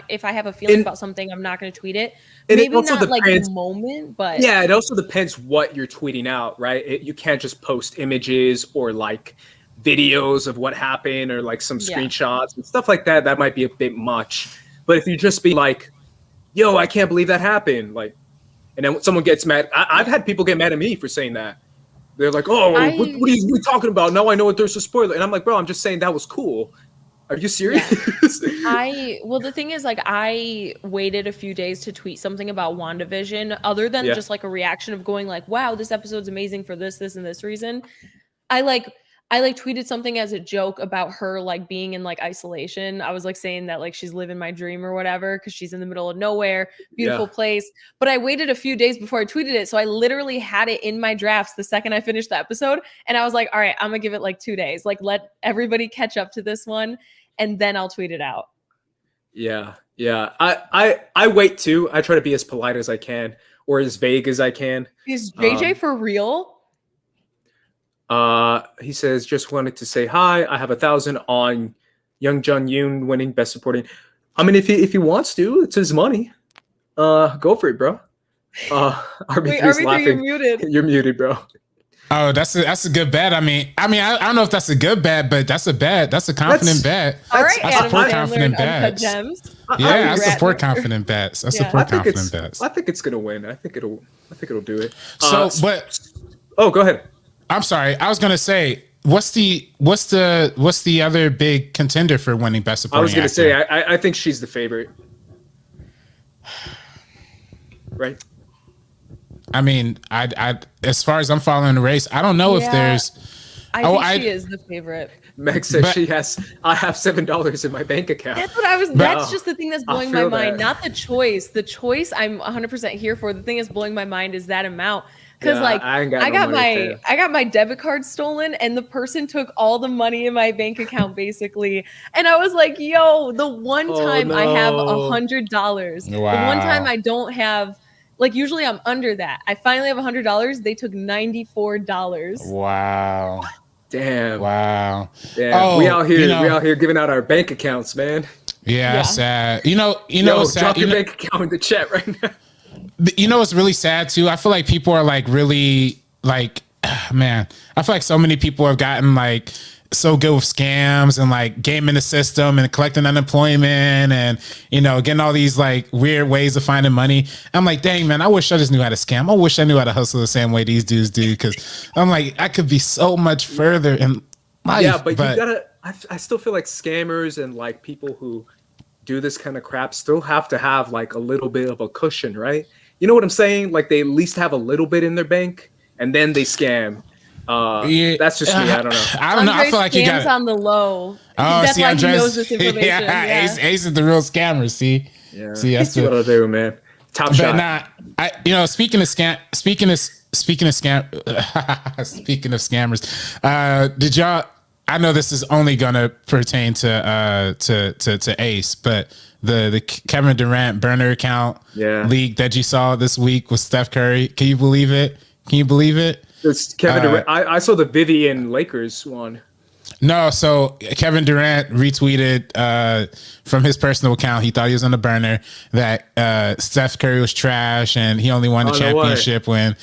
if I have a feeling about something, I'm not going to tweet it. Maybe not depends, like the moment, but yeah, it also depends what you're tweeting out, right? You can't just post images or like videos of what happened or like some screenshots and stuff like that. That might be a bit much. But if you just be like, yo, I can't believe that happened. Like, and then someone gets mad. I've had people get mad at me for saying that. They're like, oh, what are you talking about? Now I know what there's a spoiler. And I'm like, bro, I'm just saying that was cool. Are you serious? Yeah. Well, the thing is, like, I waited a few days to tweet something about WandaVision other than just like a reaction of going like, wow, this episode's amazing for this, and this reason. I tweeted something as a joke about her like being in like isolation. I was like saying that like she's living my dream or whatever because she's in the middle of nowhere, beautiful place. But I waited a few days before I tweeted it. So I literally had it in my drafts the second I finished the episode. And I was like, all right, I'm going to give it like 2 days. Like let everybody catch up to this one and then I'll tweet it out. Yeah. I wait too. I try to be as polite as I can or as vague as I can. Is JJ for real? He says, just wanted to say hi. I have 1,000 on Young Jun Yoon winning Best Supporting. I mean, if he wants to, it's his money. Go for it, bro. RB3's laughing. You're muted. You're muted, bro. Oh, that's a good bet. I don't know if that's a good bet, but that's a bet. That's a confident bet. All right, I support confident bets. Yeah, I support confident bets. I think it's gonna win. I think it'll do it. Go ahead. I'm sorry. I was gonna say, what's the other big contender for winning Best Supporting Actor? I was gonna say, I think she's the favorite. Right. I mean, I as far as I'm following the race, I don't know if there's. I think she is the favorite. Meg says I have $7 in my bank account. That's what I was. That's just the thing that's blowing my mind. Not the choice. The choice I'm 100% here for. The thing that's blowing my mind is that amount. Because I got my debit card stolen and the person took all the money in my bank account basically. And I was like, yo, the one time I have $100, the one time I don't have, like usually I'm under that. I finally have $100. They took $94. Wow. Damn. Wow. Damn. Oh, we out here giving out our bank accounts, man. Yeah. Sad. You know, drop your bank account in the chat right now. You know what's really sad too? I feel like people are like really like, man, I feel like so many people have gotten like so good with scams and like gaming the system and collecting unemployment and, you know, getting all these like weird ways of finding money. I'm like, dang, man, I wish I just knew how to scam. I wish I knew how to hustle the same way these dudes do. Cause I'm like, I could be so much further. And life. Yeah, but you gotta. I still feel like scammers and like people who do this kind of crap still have to have like a little bit of a cushion, right? You know what I'm saying? Like they at least have a little bit in their bank, and then they scam. Yeah, that's just me. I don't know. I don't know. I feel like you got on the low. Oh, that's see, why Andres, he knows this information. Yeah. Ace is the real scammer. See, Yeah, see, that's what I do, man. Top but shot. Speaking of scammers, did y'all? I know this is only gonna pertain to Ace, but the Kevin Durant burner account leak that you saw this week with Steph Curry. Can you believe it? It's Kevin Durant. I saw the Vivian Lakers one. No, so Kevin Durant retweeted from his personal account. He thought he was on the burner that Steph Curry was trash and he only won the championship when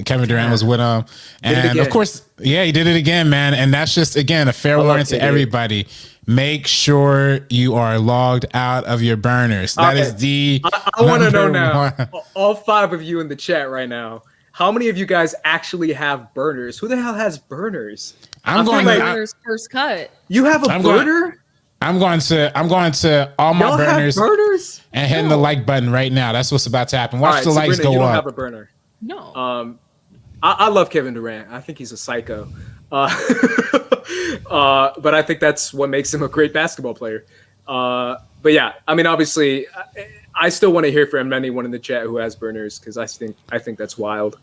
Kevin Durant was with him. And of course, he did it again, man. And that's just, again, a fair warning to everybody. Make sure you are logged out of your burners. That is the I want to know now, all 5 of you in the chat right now, how many of you guys actually have burners? Who the hell has burners? I'm going burners first cut. You have a burner? I'm going to all my burners and hitting the like button right now. That's what's about to happen. Watch the lights go you don't up. Have a burner? No. I love Kevin Durant. I think he's a psycho. But I think that's what makes him a great basketball player. But yeah, I mean, obviously, I still want to hear from anyone in the chat who has burners because I think that's wild.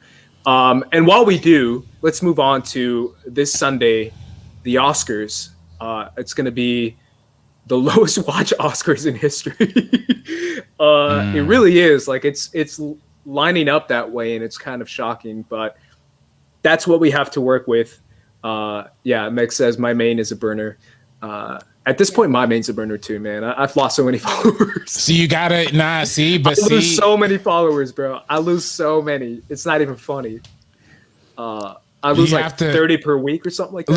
And while we do, let's move on to this Sunday, the Oscars. It's going to be the lowest watch Oscars in history. It really is. Like it's lining up that way, and it's kind of shocking, but that's what we have to work with. Meg says my main is a burner. At this point, my main's a burner too, man. I've lost so many followers. So you gotta I lose so many followers, bro. I lose so many. It's not even funny. I lose like 30 per week or something like that.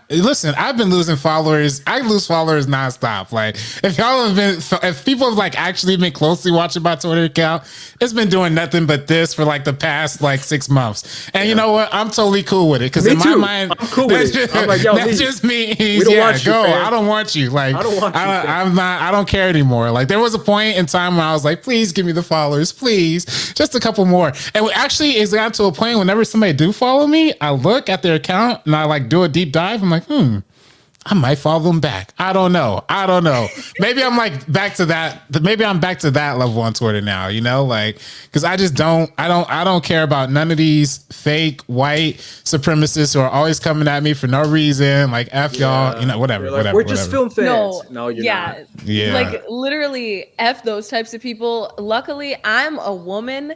Listen, I've been losing followers. I lose followers nonstop. Like if people have like actually been closely watching my Twitter account, it's been doing nothing but this for like the past like 6 months. And you know what? I'm totally cool with it because in my mind, I'm cool with it. I'm like, yo, that just means we don't want you, fam. I don't want you. Like I don't want you. I don't care anymore. Like there was a point in time when I was like, please give me the followers, please, just a couple more. And actually, it's got to a point whenever somebody do follow me, I look at their account and I like do a deep dive. I'm like, I might follow them back. I don't know. Maybe I'm like back to that. Maybe I'm back to that level on Twitter now, you know, like, cause I just don't care about none of these fake white supremacists who are always coming at me for no reason. Like F y'all, you know, whatever. We're just film fans. No, you're not. Yeah. Like literally F those types of people. Luckily I'm a woman.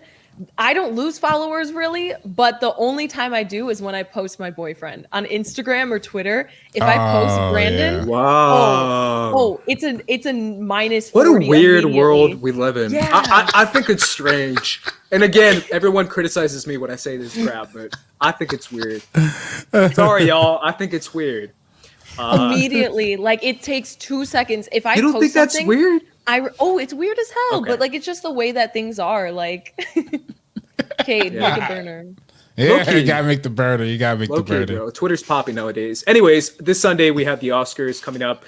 I don't lose followers really, but the only time I do is when I post my boyfriend on Instagram or Twitter. If I post Brandon, it's a minus 40. What a weird world we live in. Yeah. I think it's strange. And again, everyone criticizes me when I say this crap, but I think it's weird. Sorry, y'all. I think it's weird. Immediately, like it takes 2 seconds. If I you don't post think that's weird? It's weird as hell, but like it's just the way that things are. Like, Cade, make a burner. Yeah, you gotta make the burner. Bro. Twitter's popping nowadays. Anyways, this Sunday we have the Oscars coming up.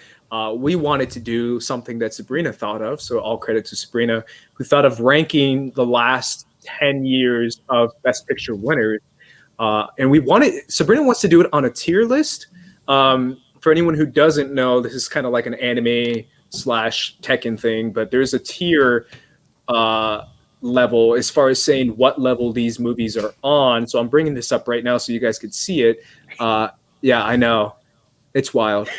We wanted to do something that Sabrina thought of, so all credit to Sabrina, who thought of ranking the last 10 years of Best Picture winners. And Sabrina wants to do it on a tier list. For anyone who doesn't know, this is kind of like an anime / Tekken thing, but there's a tier level as far as saying what level these movies are on. So I'm bringing this up right now so you guys could see it. Yeah, I know. It's wild.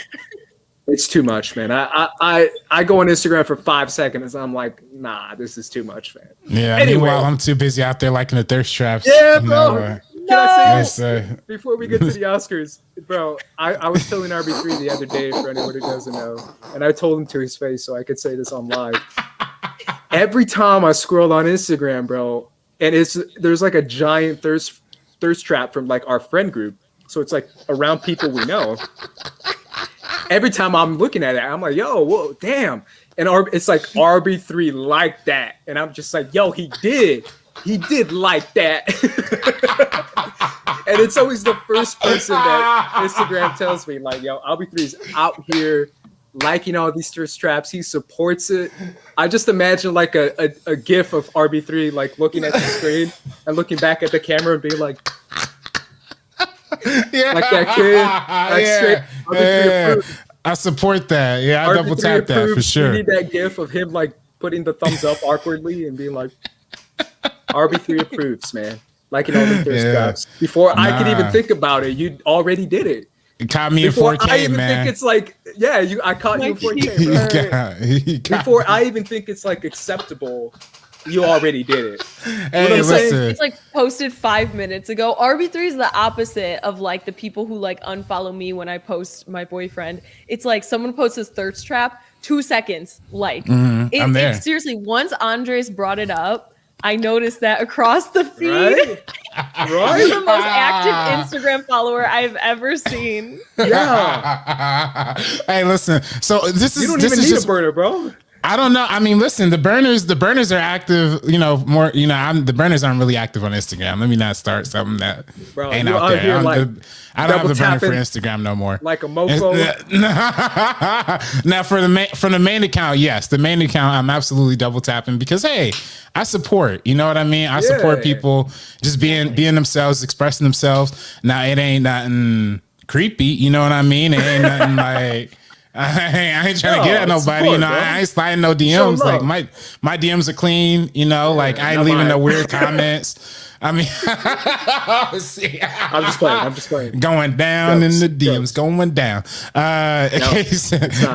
It's too much, man. I go on Instagram for 5 seconds and I'm like, nah, this is too much, man. Yeah, anyway. Meanwhile, I'm too busy out there liking the thirst traps. Yeah, bro. Can I say this? Before we get to the Oscars, bro, I was telling RB3 the other day, for anyone who doesn't know, and I told him to his face so I could say this on live. Every time I scroll on Instagram, bro, and there's like a giant thirst trap from like our friend group. So it's like around people we know. Every time I'm looking at it, I'm like, yo, whoa, damn. And it's like RB3 like that. And I'm just like, yo, he did like that. And it's always the first person that Instagram tells me, like, yo, RB3's out here liking all these thirst traps. He supports it. I just imagine like a gif of RB3 like looking at the screen and looking back at the camera and being like, like that kid. Like straight RB3 approved. I support that. Yeah, I double tap that for sure. We need that gif of him like putting the thumbs up awkwardly and being like, RB3 approves, man. Liking all the thirst traps. Before I could even think about it, you already did it. It caught me Before in 4K, I even man. think it's like, I caught you in 4K. Before I even think it's like acceptable, you already did it. Hey, listen. It's like posted 5 minutes ago. RB3 is the opposite of like the people who like unfollow me when I post my boyfriend. It's like someone posts his thirst trap, 2 seconds, like. I'm there. Seriously, once Andres brought it up, I noticed that across the feed. Right? You're the most active Instagram follower I've ever seen. Yeah. Hey, listen. So this is You don't this even is need just a burner, bro. I don't know. I mean, listen, the burners are active, more, the burners aren't really active on Instagram. Let me not start something that ain't out there. Here, I don't have the burner for tapping Instagram no more. like a mofo. Now from the main account, yes, the main account, I'm absolutely double tapping because, hey, I support, you know what I mean? I support people just being themselves, expressing themselves. Now it ain't nothing creepy, you know what I mean? It ain't nothing like, I ain't trying to get at nobody, support, I ain't sliding no DMs. Like my DMs are clean, like I ain't leaving no weird comments. I mean, see, I'm just playing. Going down in the DMs, going down.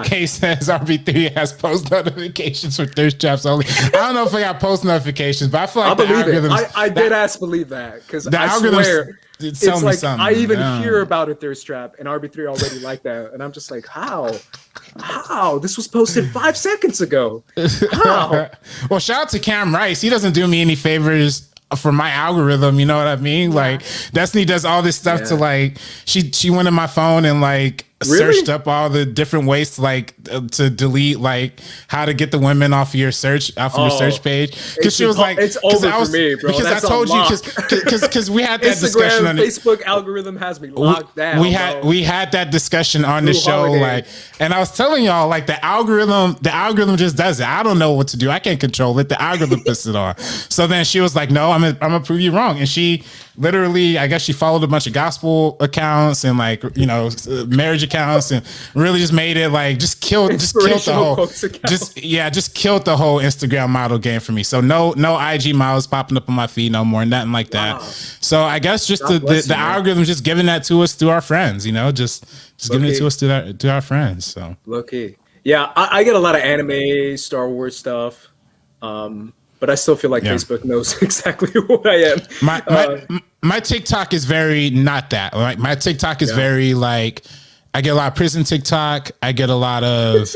Case says RB3 has post notifications for thirst traps only. I don't know if I got post notifications, but I feel like the algorithms. I did believe that because I algorithms, swear it's like something. I even hear about a thirst trap and RB3 already like that, and I'm just like, how? This was posted 5 seconds ago. How? Well, shout out to Cam Rice. He doesn't do me any favors for my algorithm, you know what I mean? Like Destiny does all this stuff to like she went in my phone and like searched up all the different ways to like to delete like how to get the women off of your search page because she was like it's over for me, bro. Because I told you because we had that Instagram, discussion on Facebook algorithm has me locked down. We had that discussion on the show like, and I was telling y'all like the algorithm just does it. I don't know what to do. I can't control it. The algorithm puts it on. So then she was like, no, I'm gonna prove you wrong, and she literally, I guess she followed a bunch of gospel accounts and like marriage accounts and really just made it like just killed the whole Instagram model game for me. So no IG models popping up on my feed no more, nothing like that. Wow. So I guess just the algorithm just giving that to us through our friends, just giving it to us to our friends. So low-key. Yeah, I get a lot of anime, Star Wars stuff. But I still feel like Facebook knows exactly who I am. My TikTok is very not that. Like my TikTok is very like I get a lot of prison TikTok. I get a lot of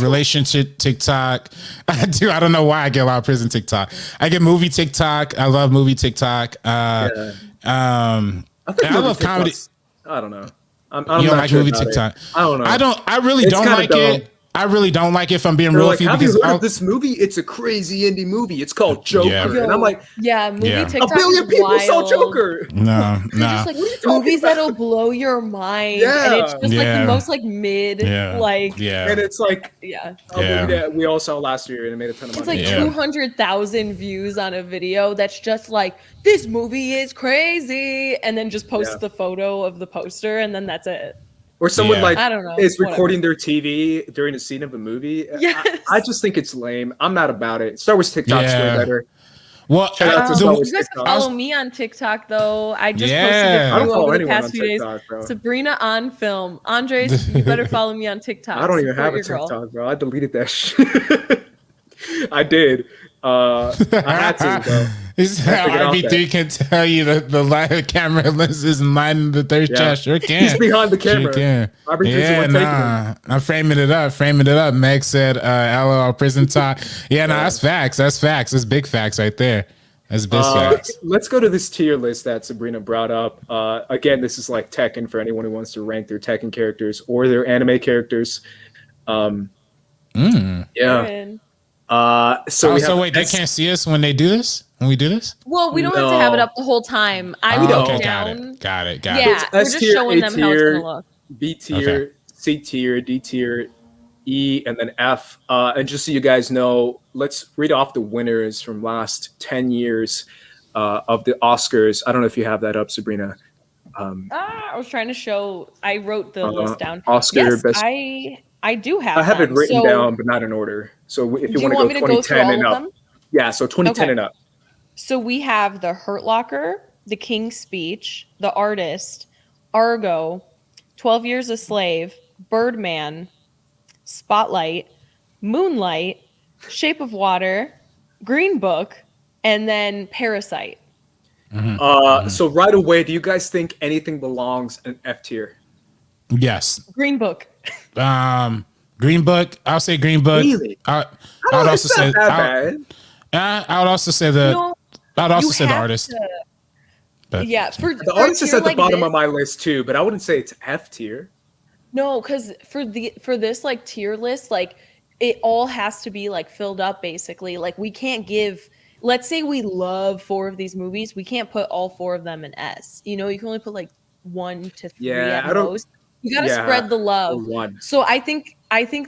relationship TikTok. I do. I don't know why I get a lot of prison TikTok. I get movie TikTok. I love movie TikTok. I love comedy. I don't know. You don't like movie TikTok? I don't know. I really don't like it. I really don't like it if I'm being real with you. Have you heard of this movie? It's a crazy indie movie. It's called Joker. And I'm like, movie TikTok. 1 billion people saw Joker. No. Just like movies that'll blow your mind. And it's just like the most like mid, And it's like, we all saw last year and it made a ton of money. It's like 200,000 views on a video that's just like, this movie is crazy. And then just post the photo of the poster and then that's it. Or someone like I don't know, is recording their TV during a scene of a movie. Yes. I just think it's lame. I'm not about it. Star Wars TikTok's way better. Well, Shout out to Star Wars you guys TikTok. follow me on TikTok though. I just posted a few over the past few days. Bro. Sabrina on film. Andres, you better follow me on TikTok. I don't even have a TikTok, bro. I deleted that shit. I did. I had to, bro. RB3 can tell you the light camera lens is in line in the third shot. Sure can. He's behind the camera. Sure can. I'm framing it up. Meg said, LOL prison talk. That's facts. That's big facts right there. That's big facts. Let's go to this tier list that Sabrina brought up. Again, this is like Tekken for anyone who wants to rank their Tekken characters or their anime characters. So wait, they can't see us when they do this? when we do this? Well, we don't have to have it No. up the whole time. I We wrote don't. Okay, down. got it. Yeah, It's we're S just tier, showing A them how it's tier, gonna look. B tier, C tier, D tier, E, and then F. And just so you guys know, let's read off the winners from last 10 years of the Oscars. I don't know if you have that up, Sabrina. I was trying to show. I wrote the list down. Oscar Yes, best. I do have. I have it them. written So, down, but not in order. So if do you you want want to me go to go through 2010 all and of up. them? Yeah, so 2010 Okay. and up. So we have The Hurt Locker, The King's Speech, The Artist, Argo, 12 Years a Slave, Birdman, Spotlight, Moonlight, Shape of Water, Green Book, and then Parasite. So right away, do you guys think anything belongs in F tier? Yes. Green Book. Green Book. I'll say Green Book. Really? I Oh, would it's also not say. that bad. I would also say the. No, I'd also you say the have artist. to- But Yeah, for The artist is at the bottom this, of my list too, but I wouldn't say it's F tier. No, because for this like tier list, like it all has to be like filled up basically. Like we can't give. Let's say we love 4 of these movies, we can't put all 4 of them in S. You know, you can only put like 1 to 3 Yeah, at I don't- most. You got to yeah, spread the love. One. So I think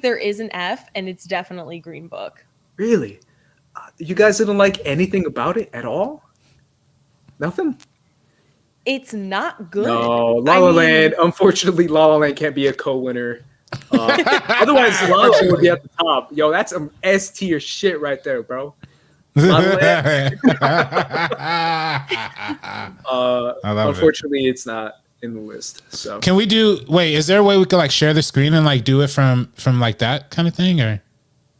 there is an F, and it's definitely Green Book. Really? You guys didn't like anything about it at all? Nothing? It's not good. No, La I La mean, Land. Unfortunately, La La Land can't be a co-winner. Otherwise, La La Land would be at the top. Yo, that's some S tier shit right there, bro. La La Land. I love it. Unfortunately, it's not in the list. So Can we do? Wait, is there a way we could like share the screen and like do it from like that kind of thing, or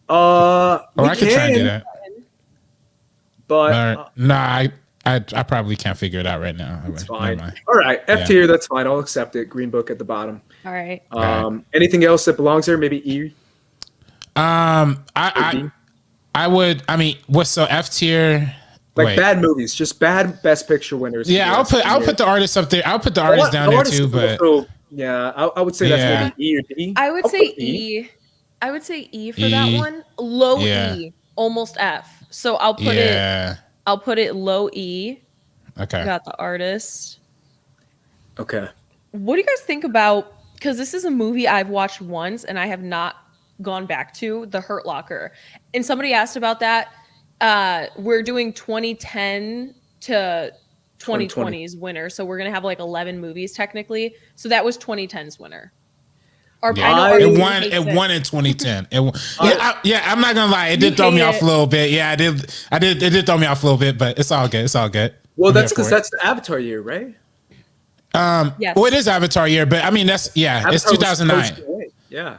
or I could try and do that. But Or, nah, I probably can't figure it out right now. it's Never fine. mind. All right, F Yeah. tier, that's fine. I'll accept it. Green Book at the bottom. all right. Anything else that belongs there? Maybe E. I would. I mean, what's so F tier? Like Wait. bad movies, just bad Best Picture winners. Yeah, I'll put the artist up there. I'll put the artist down The there artist too. is But also- yeah, I would say Yeah. that's maybe E or D. I would I'll say put E. I would say E for that E. one. Low Yeah. E, almost F. So I'll put yeah. I'll put it low E. Okay. Got the artist. Okay. What do you guys think about? Because this is a movie I've watched once and I have not gone back to, The Hurt Locker. And somebody asked about that. We're doing 2010 to 2020's winner, so we're gonna have like 11 movies technically. So that was 2010's winner. Or Yeah. I know I- It Arclight won. hates It won in 2010. I'm not gonna lie. It You did throw me hate off it. a little bit. Yeah, I did. It did throw me off a little bit, but it's all good. It's all good. Well, I'm that's here because for it. that's the Avatar year, right? Yes. Well, it is Avatar year, but I mean it's Avatar was 2009. supposed to win. Yeah.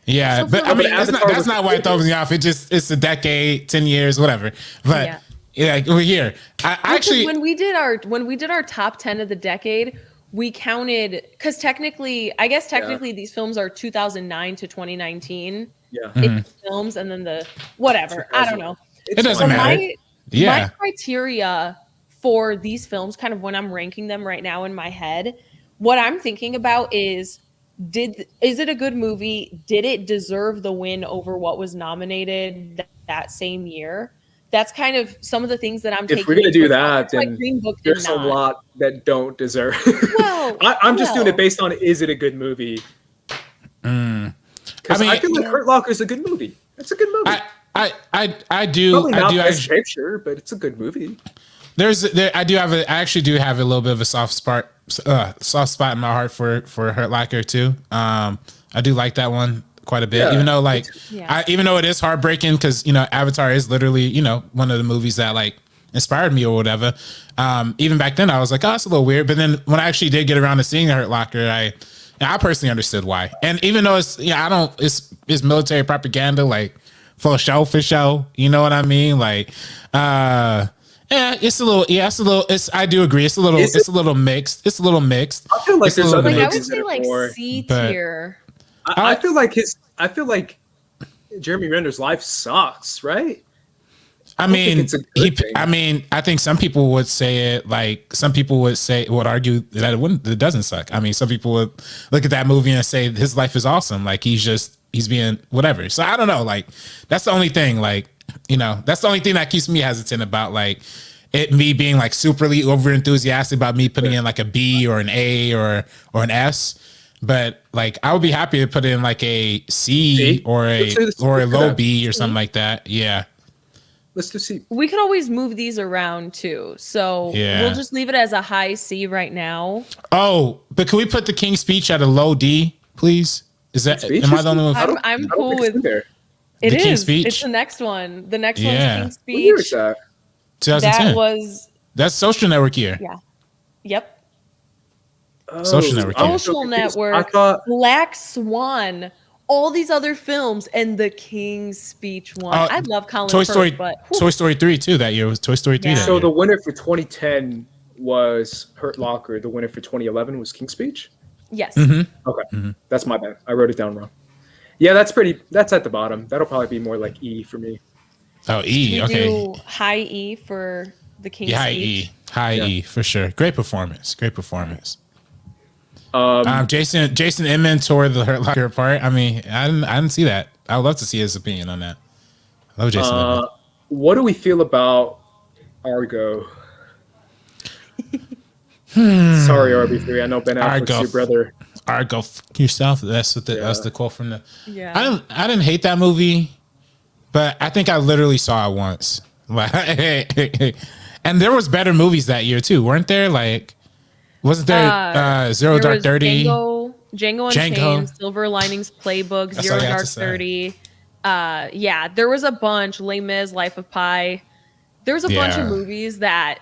Yeah, So but for I mean me- that's Avatar was not why it throws me off. It's a decade, 10 years, whatever. But yeah, we're here. I actually when we did our top 10 of the decade, we counted because technically these films are 2009 to 2019. Yeah. It's films and then the whatever. I don't know. it doesn't So matter. my Yeah. criteria for these films, kind of when I'm ranking them right now in my head, what I'm thinking about is is it a good movie? Did it deserve the win over what was nominated that same year? That's kind of some of the things that I'm taking. If we're gonna into do account. that, Like then Green Book did there's a not. lot that don't deserve. Well, I'm just doing well. it based on is it a good movie? Because I mean- I feel like Hurt Locker is a good movie. It's a good movie. I do. Probably not I do Best actually. Picture, but it's a good movie. I actually do have a little bit of a soft spot in my heart for Hurt Locker too. I do like that one quite a bit, Yeah. even though like Yeah. even though it is heartbreaking because Avatar is literally one of the movies that like inspired me or whatever. Even back then I was like, oh, it's a little weird, but then when I actually did get around to seeing Hurt Locker, I personally understood why. And even though it's it's military propaganda, like for show, you know what I mean? Like yeah, it's a little. I do agree. It's a little mixed. It's a little mixed. I feel like It's a there's little other Like I movies would say that are like more. C but- tier. I feel like Jeremy Renner's life sucks, right? I think mean, it's a good thing. I think some people would say it like some people would argue that it doesn't suck. I mean, some people would look at that movie and say his life is awesome. Like he's being whatever. So I don't know. Like that's the only thing. Like that's the only thing that keeps me hesitant about like me being like superly over enthusiastic about me putting in like a B or an A or an S. But like I would be happy to put in like a C or a low B or something like that. Yeah. Let's just see. We could always move these around too. So we'll just leave it as a high C right now. Oh, but can we put the King's Speech at a low D, please? Is that am I the only one? I'm cool with it. It is. King's Speech? It's the next one. The next one's King's Speech. What year is that? 2010. That's Social Network year. Yeah. Yep. Oh, Social Network. Social Network. Black Swan. All these other films and the King's Speech one. I love Colin Toy Firth, Story, but Toy Story 3 too that year was Toy Story 3. So the winner for 2010 was Hurt Locker. The winner for 2011 was King's Speech. Yes. Mm-hmm. Okay, that's my bad. I wrote it down wrong. Yeah, that's at the bottom. That'll probably be more like E for me. Oh, E. Okay. Do high E for the King's Speech. High E for sure. Great performance. Jason Inman tore the Hurt Locker apart. I mean, I didn't see that. I would love to see his opinion on that. I love Jason Inman. What do we feel about Argo? Sorry, RB3. I know Ben Affleck's your brother. Argo, yourself. That's the quote from the. Yeah. I didn't hate that movie, but I think I literally saw it once. And there was better movies that year too, weren't there? Like. Wasn't there Zero Dark 30? Django Unchained, Silver Linings Playbook, Zero Dark 30. Yeah, there was a bunch. Les Mis, Life of Pi. There was a bunch of movies that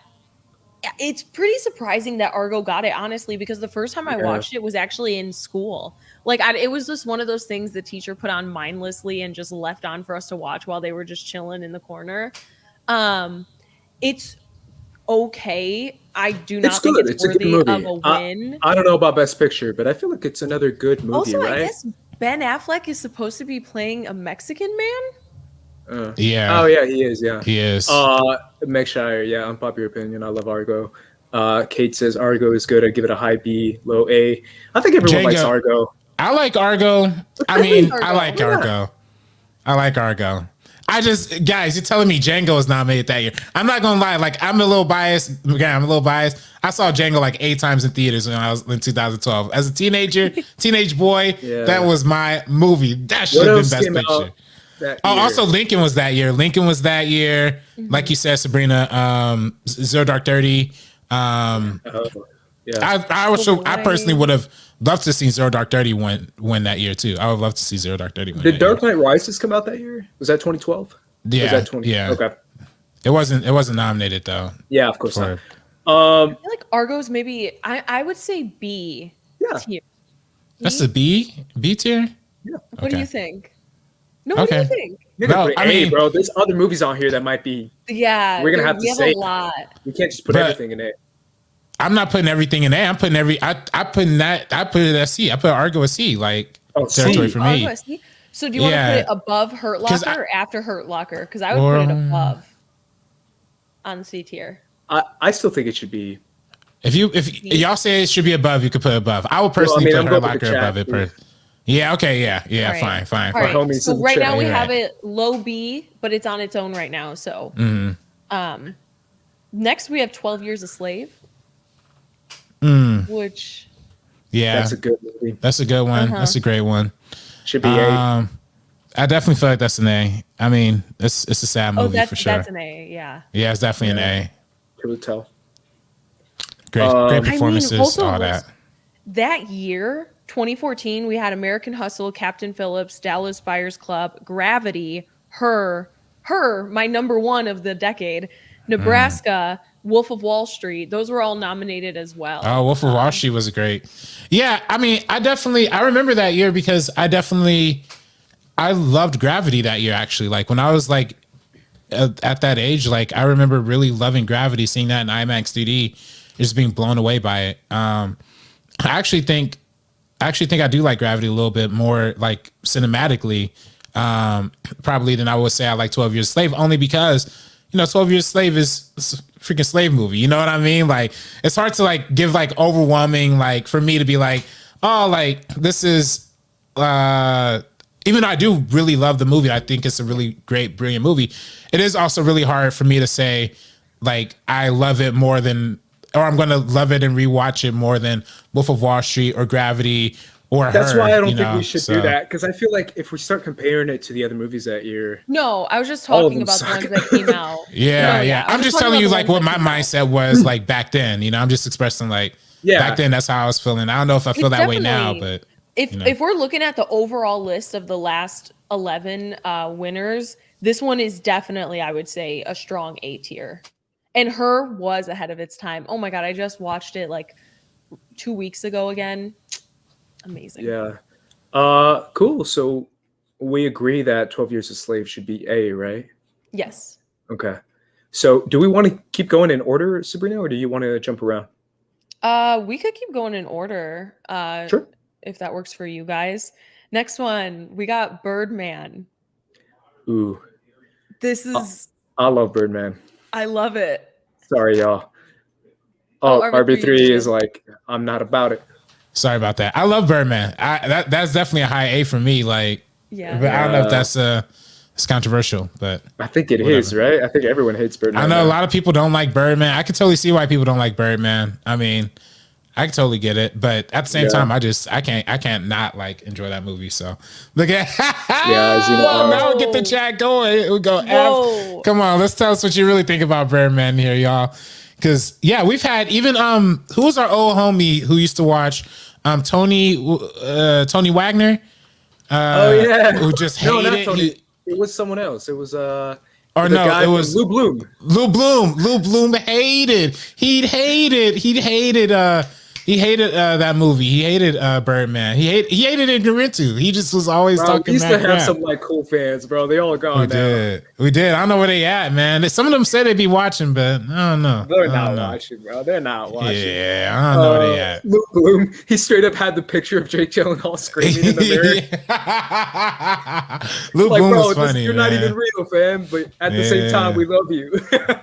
it's pretty surprising that Argo got it, honestly, because the first time I watched it was actually in school. Like, it was just one of those things the teacher put on mindlessly and just left on for us to watch while they were just chilling in the corner. It's okay. I do not think it's worthy of a win. I don't know about Best Picture, but I feel like it's another good movie, also, right? I guess Ben Affleck is supposed to be playing a Mexican man? Yeah. Oh, yeah, he is, yeah. He is. Meg Shire, yeah, unpopular opinion. I love Argo. Kate says Argo is good. I give it a high B, low A. I think everyone likes Argo. I like Argo. I mean, I like Argo. I like Argo. Guys, you're telling me Django is nominated that year. I'm not gonna lie, like I'm a little biased. Again, I'm a little biased. I saw Django like 8 times in theaters when I was in 2012. As a teenage boy, that was my movie. That should have been Best Picture. Also Lincoln was that year. Like you said, Sabrina, Zero Dark 30. I personally would have loved to see Zero Dark 30 win that year too. I would love to see Zero Dark 30 win. Did Dark Knight Rises come out that year? Was that 2012? Yeah. Was that 20? Yeah. Okay. It wasn't nominated though. Yeah, of course not. I feel like Argo's maybe I would say B tier. That's a B tier? Yeah. What do you think? No, what do you think? I mean, bro, there's other movies on here that might be. Yeah, we're gonna have to say a lot. We can't just put everything in it. I'm not putting everything in A. I'm putting I put it at C. I put Argo at C. Like territory for me. So do you want to put it above Hurt Locker or after Hurt Locker? Because I would put it above on C tier. I still think it should be. If y'all say it should be above, you could put it above. I would personally put Hurt Locker above it. Yeah. Okay. Yeah. Right. Fine. Right. So right now we have it low B, but it's on its own right now. So, next we have 12 Years a Slave. Which, that's a good movie. That's a good one. That's a great one. Should be A. I definitely feel like that's an A. I mean, it's a sad movie for sure. That's an A. Yeah. Yeah, it's definitely an A. Could tell. Great performances, all that. That year, 2014, we had American Hustle, Captain Phillips, Dallas Buyers Club, Gravity, Her, my number one of the decade, Nebraska, Wolf of Wall Street. Those were all nominated as well. Oh, Wolf of Wall Street was great. Yeah, I mean, I remember that year because I loved Gravity that year, actually. Like when I was like at that age, like I remember really loving Gravity, seeing that in IMAX 3D, just being blown away by it. I actually think I do like Gravity a little bit more, like cinematically, probably than I would say I like 12 Years a Slave, only because 12 Years a Slave is a freaking slave movie. You know what I mean? Like, it's hard to like give like overwhelming, like for me to be like, oh, like this is, even though I do really love the movie, I think it's a really great, brilliant movie. It is also really hard for me to say like I love it more than, or I'm gonna love it and rewatch it more than Wolf of Wall Street or Gravity or That's Her, why I don't you think know? we should do that, because I feel like if we start comparing it to the other movies that year, No, I was just All of talking them about the suck. ones that came out. Yeah, No, yeah. I was I'm just talking telling you about the like ones what that my came out. mindset was like back then. You know, I'm just expressing like back then that's how I was feeling. I don't know if I feel It's that way now, definitely- but If we're looking at the overall list of the last 11 winners, this one is definitely, I would say, a strong A tier. And Her was ahead of its time. Oh my god, I just watched it like 2 weeks ago again. Amazing. yeah. Cool. So we agree that 12 Years a Slave should be A, right? Yes. Okay. So do we want to keep going in order, Sabrina, or do you want to jump around? We could keep going in order. Sure. If that works for you guys. Next one, we got Birdman. Ooh, This is I love Birdman. I love it. Sorry, y'all. Oh, Oh, RB3 RB3 is too. like, I'm not about it. sorry about that. I love Birdman. That's definitely a high A for me. Like, Yeah. but I don't know if that's it's controversial, but I think it is, right? I think everyone hates Birdman. I know a now. lot of people don't like Birdman. I can totally see why people don't like Birdman. I mean, I can totally get it, but at the same Yeah. time, I can't not like enjoy that movie. So look at Xeno now we get the chat going. We go. Whoa. Come on, let's tell us what you really think about Birdman here, y'all. Because yeah, we've had even who was our old homie who used to watch Tony Wagner. Oh yeah, who just no, hated not it. Tony. It was someone else. It was Or the no, guy it from was Lou Bloom. Lou Bloom. Lou Bloom hated. He hated that movie. He hated Birdman. He hated Ignorantu. He just was always Bro, we talking used to mad have crap. some like cool fans, bro. They all gone now. We did. I don't know where they at, man. Some of them said they'd be watching, but I don't know. They're I not don't know. watching, bro. They're not watching. Yeah, I don't know where they at. Lou Bloom, he straight up had the picture of Jake Gyllenhaal screaming in the mirror. Lou Like, Bloom bro, was funny. you're not man. even real, fam. But at the same time, we love you.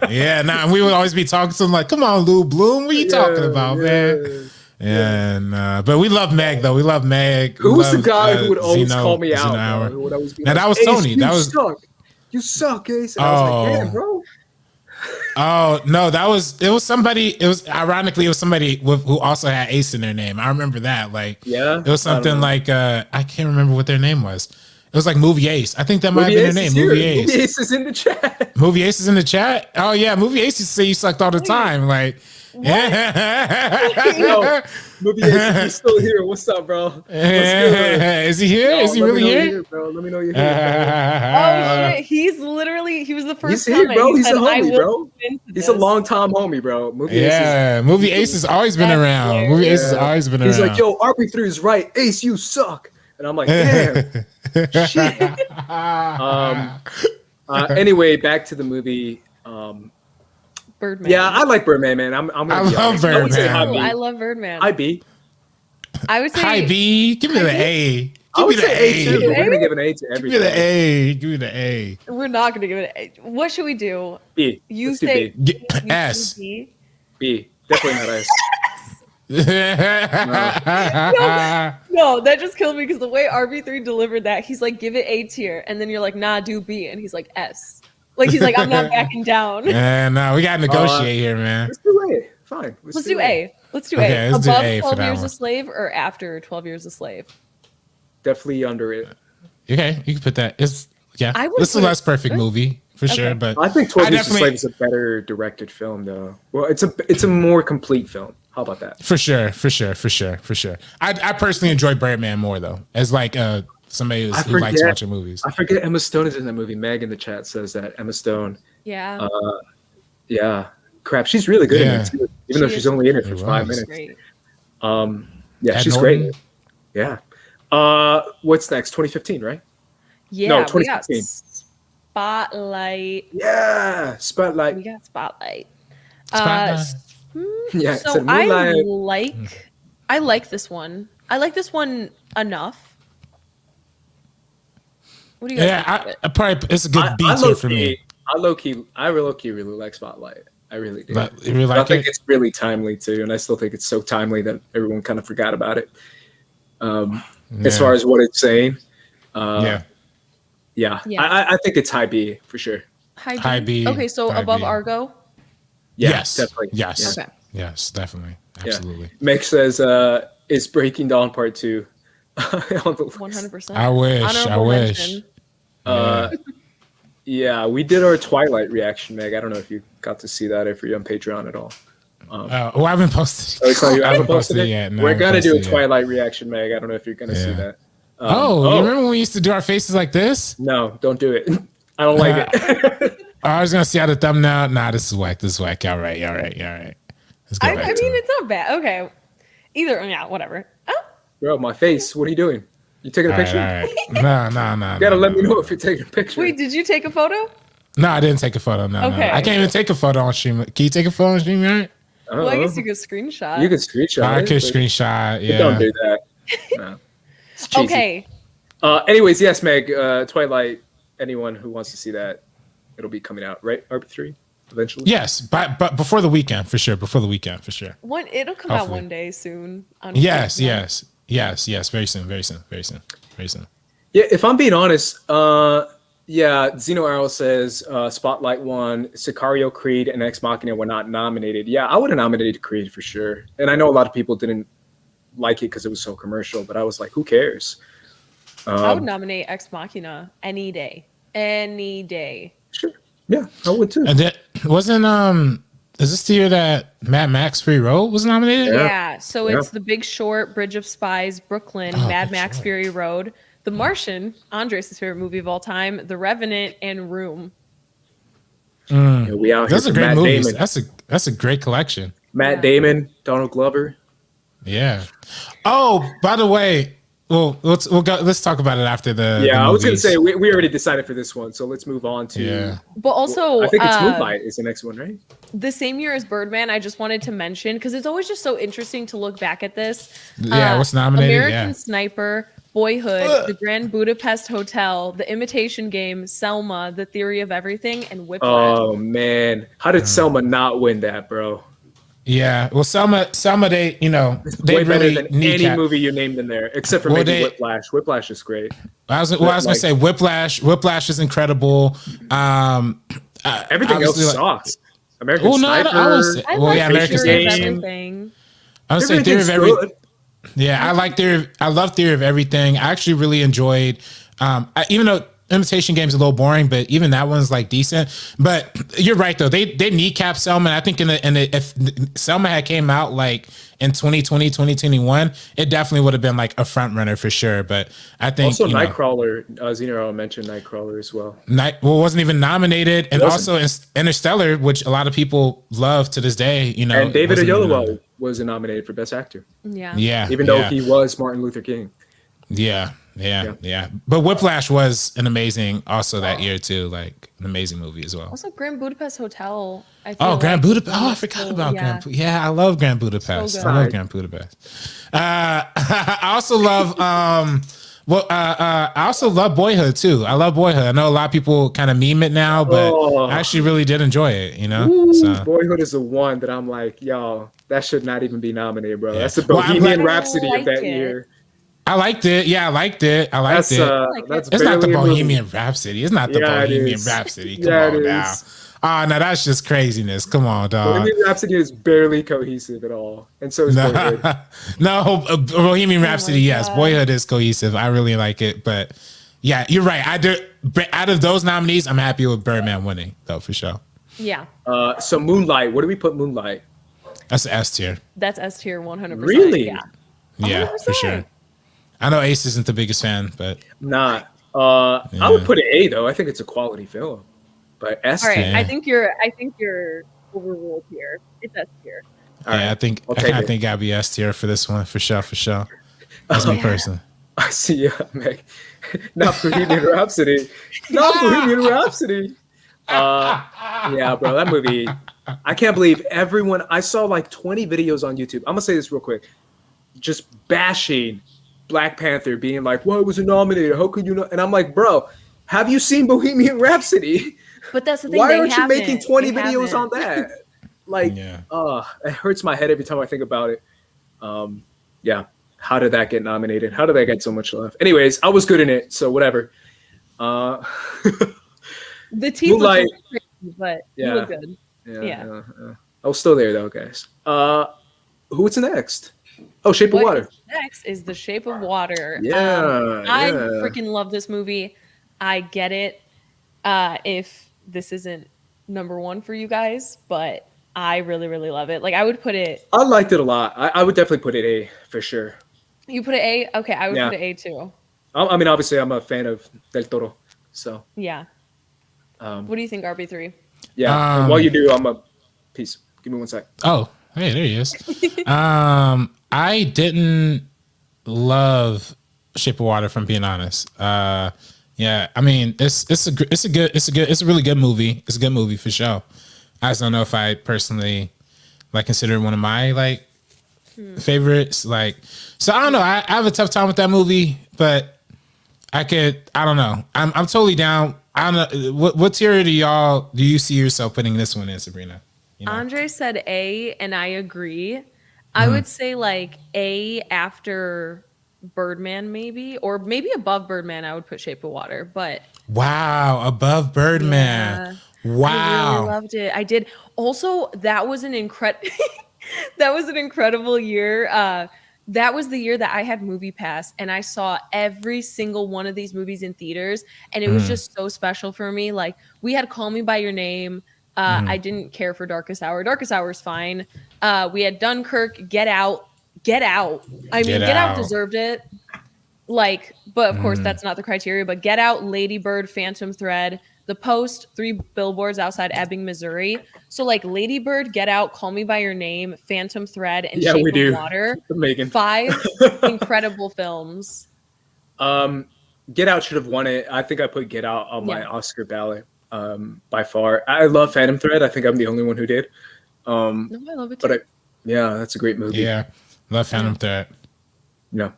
Yeah, nah, we would always be talking to him like, "Come on, Lou Bloom, what are you talking about, man?" And but we love Meg though. We love Meg. Who We was the love, guy who would always Xeno- call me Xeno out? Hour. Bro? Who would always be Now, like, that was "Ace, Tony. You That was- suck. You suck, Ace." And I was like, "Damn, bro." Oh no, it was somebody. It was ironically, it was somebody who also had Ace in their name. I remember that. Like, Yeah, it was I don't something know. like I can't remember what their name was. It was like Movie Ace. I think that might Movie have been Ace their is name. here. Movie Ace. Movie Ace is in the chat. Movie Ace is in the chat. Oh yeah, Movie Ace used to say you sucked all the time. Like, Yo, Movie Ace, he's still here. What's up, bro? What's good? Is he here? Yo, Is he let me really know you're here? bro? Let me know you're here. Oh shit, he was the first He's here, comment. bro. He He's a said, "I homie, will bro. look into He's a this." long time homie, bro. Movie Ace Yeah, Movie Ace has always been That's around. Movie Ace has Yeah. always been He's around. like, "Yo, RB3 is right. Ace, you suck." And I'm like, "Damn, shit." Anyway, back to the movie. Birdman. Yeah, I like Birdman, man. I'm gonna I be love honest. I would say Birdman. high Ooh, B. I love Birdman. High B. I would say Hi B, give me the A. I Give me would the say A too. A. But we're gonna give an A to Give me everything. the A. Give me the A. we're not gonna give it. What should we do? B. You Let's do say B. you say S. B. B. Definitely not S. No, that just killed me because the way RB3 delivered that, he's like, "Give it A tier," and then you're like, "Nah, do B," and he's like, "S." Like he's like, "I'm not backing down." And we gotta negotiate here, man. Let's do A. Fine. Let's do A. Let's do Okay, A. let's do Above A for 12 that Years one. a Slave or after 12 Years a Slave? Definitely under it. Okay, you can put that. It's I would It's a put it- less perfect movie for sure, but I think 12 I Years a definitely- Slave is a better directed film, though. Well, it's a more complete film. How about that? for sure. I personally enjoy Birdman more though, as like somebody who likes forget- watching movies. I forget Emma Stone is in that movie. Meg in the chat says that Emma Stone. Yeah. Yeah, crap, she's really good Yeah. in it too, even though She she's is. only in it for She 5 was. minutes. Great. Yeah, Ed she's Norton? great. Yeah. What's next? 2015, right? Yeah, No, we got 2016. Spotlight. Yeah, Spotlight. We got Spotlight. Spotlight. Yeah, it's So a Moonlight. I like this one. I like this one enough. What do you guys think of Yeah, it? I probably it's a good B I tier for me. I low key really like Spotlight. I really do. But you really But I like think it? it's really timely too, and I still think it's so timely that everyone kind of forgot about it. As far as what it's saying, Yeah. yeah, Yeah. I think it's high B for sure. High B, Okay, so high above B. Argo. Yes. definitely. Yes. Okay. Yes, definitely. Absolutely. Meg says, "Is Breaking Dawn Part 2 on the list?" 100%. I wish. Honorable mention. Yeah, we did our Twilight reaction, Meg. I don't know if you got to see that if you're on Patreon at all. I haven't posted. Oh, it's not you. I haven't posted posted it yet. No, I We're haven't gonna do a posted it yet. Twilight reaction, Meg. I don't know if you're gonna see that. You remember when we used to do our faces like this? No, don't do it. I don't like it. I was gonna see how the thumbnail. Nah, this is whack. This is whack. All right. Let's go I back mean, to it. it's not bad. Okay. Either, yeah, whatever. Oh, Bro, my face. What are you doing? You taking a picture? All right. No. You gotta let me know if you're taking a picture. wait, did you take a photo? No, I didn't take a photo. No. Okay. I can't even take a photo on stream. Can you take a photo on stream, right? Well, I guess you could screenshot. You can screenshot. I it, could but screenshot. Yeah. Don't do that. No. It's cheesy. Okay. Anyways, yes, Meg. Twilight. Anyone who wants to see that, it'll be coming out, right? RB3 eventually. Yes, but before the weekend for sure. It'll It'll come out Hopefully. one day soon. Yes. Very soon. Yeah, if I'm being honest, Zeno Arrow says Spotlight won, Sicario, Creed, and Ex Machina were not nominated. Yeah, I would have nominated Creed for sure. And I know a lot of people didn't like it because it was so commercial, but I was like, who cares? I would nominate Ex Machina any day. Any day. Sure. Yeah, I would too. And then wasn't is this the year that Mad Max Fury Road was nominated? Yeah. So it's The Big Short, Bridge of Spies, Brooklyn, Mad Big Max Short. Fury Road, The Martian, Andres' favorite movie of all time, The Revenant, and Room. Yeah, we out Those here are for great Matt movies. Damon. That's a great collection. Matt Damon, Donald Glover. Yeah. Oh, by the way, let's talk about it after the. Yeah, the I was gonna movies. say we already decided for this one, so let's move on to. Yeah. But also, I think it's Moonlight is the next one, right? the same year as Birdman, I just wanted to mention, because it's always just so interesting to look back at this. Yeah, what's nominated? American Yeah. Sniper, Boyhood, The Grand Budapest Hotel, The Imitation Game, Selma, The Theory of Everything, and Whiplash. Oh man, how did Selma not win that, bro? Yeah. Well, Selma, they they Way better really than need any movie you named in there, except for Well, maybe they- Whiplash. Whiplash is great. I was gonna say Whiplash. Whiplash is incredible. Everything else obviously, sucks. American Well, no, Sniper. I was. I Well, like yeah, The American Theory of Sniper. Everything. I would say Theory of Everything's Everything. good. Yeah, I love Theory of Everything. I actually really enjoyed, even though Imitation Game's a little boring, but even that one's like decent. But you're right though. They kneecap Selma. I think if Selma had came out like in 2020, 2021, it definitely would have been like a front runner for sure. But I think Also, Nightcrawler. Zeno mentioned Nightcrawler as well. wasn't even nominated, and Wasn't. also Interstellar, which a lot of people love to this day. And David wasn't even Oyelowo nominated. was nominated for Best Actor, Yeah. Yeah, even though yeah. he was Martin Luther King. Yeah. But Whiplash was an amazing, also that year too, like an amazing movie as well. Also, Grand Budapest Hotel. I feel Oh, Grand like Budapest! Oh, I forgot about Grand. Yeah, I love Grand Budapest. So I love good. Grand Budapest. I also love I also love Boyhood too. I love Boyhood. I know a lot of people kind of meme it now, but I actually really did enjoy it. So. Boyhood is the one that I'm like, y'all, that should not even be nominated, bro. Yeah. That's the Well, I'm Bohemian glad- Rhapsody I of that like it. year. I liked it. Yeah, I liked it. That's it. that's It's not the barely a movie. Bohemian Rhapsody. It's not the Yeah, it Bohemian is. Rhapsody. Come Yeah, on it now. is. Oh, no, that's just craziness. Come on, dog. Bohemian Rhapsody is barely cohesive at all, and so is Boyhood. No, Bohemian Rhapsody, yes. God. Boyhood is cohesive. I really like it. But yeah, you're right. Out of those nominees, I'm happy with Birdman winning, though, for sure. Yeah. So Moonlight, where do we put Moonlight? That's the S tier. That's S tier 100%. Really? Yeah. Yeah, for 100%. sure. I know Ace isn't the biggest fan, but Not. I would put it A though. I think it's a quality film, but S. All right. Yeah. I think you're overruled here. It's S tier. All right, I think I'll I take kind of it. think I'd be S tier for this one, for sure. That's me personally. I see you, Meg. Not Bohemian Rhapsody. Not Bohemian Rhapsody. Yeah, bro, that movie. I can't believe everyone. I saw like 20 videos on YouTube. I'm gonna say this real quick. Just bashing Black Panther, being like, "Why was it nominated? How could you not?" And I'm like, bro, have you seen Bohemian Rhapsody? But that's the thing. Why they aren't you making haven't. 20 They videos haven't. on that? Like, Yeah. it hurts my head every time I think about it. Yeah. How did that get nominated? How did that get so much love? Anyways, I was good in it, so whatever. The teeth Moonlight. look crazy, but Yeah. you look good. Yeah. Yeah. Oh, still there though, guys. Who's next? Oh, Shape of What Water. is next is The Shape of Water. Yeah, I yeah. freaking love this movie. I get it. If this isn't number one for you guys, but I really, really love it. Like I would put it. I liked it a lot. I would definitely put it A for sure. You put it A? Okay, I would Yeah. put it A too. I mean, obviously, I'm a fan of Del Toro, so Yeah. What do you think, RB3? yeah. And while you do, I'm a peace. Give me 1 sec. Oh, hey, there he is. I didn't love Shape of Water, from being honest. Yeah, I mean, it's a really good movie. It's a good movie for sure. I just don't know if I personally like consider it one of my like favorites. Like, so I don't know. I have a tough time with that movie, but I don't know. I'm totally down. I don't know. What tier do you see yourself putting this one in, Sabrina? You know? Andre said A, and I agree. I would say like A after Birdman, maybe, or maybe above Birdman. I would put Shape of Water, but Wow, above Birdman. yeah, Wow. I really loved it. I did. Also, that was an incredible year. That was the year that I had Movie Pass, and I saw every single one of these movies in theaters, and it was just so special for me. Like we had Call Me by Your Name. I didn't care for Darkest Hour. Darkest Hour is fine. We had Dunkirk, Get Out. I mean, Get Out deserved it. Like, but of course, that's not the criteria. But Get Out, Lady Bird, Phantom Thread, The Post, 3 Billboards Outside Ebbing, Missouri. So like Lady Bird, Get Out, Call Me by Your Name, Phantom Thread, and Shape of Water. Megan. 5 incredible films. Get Out should have won it. I think I put Get Out on my Oscar ballot. By far, I love Phantom Thread. I think I'm the only one who did. No, I love it too. But yeah, that's a great movie. Yeah, love Phantom Thread. No,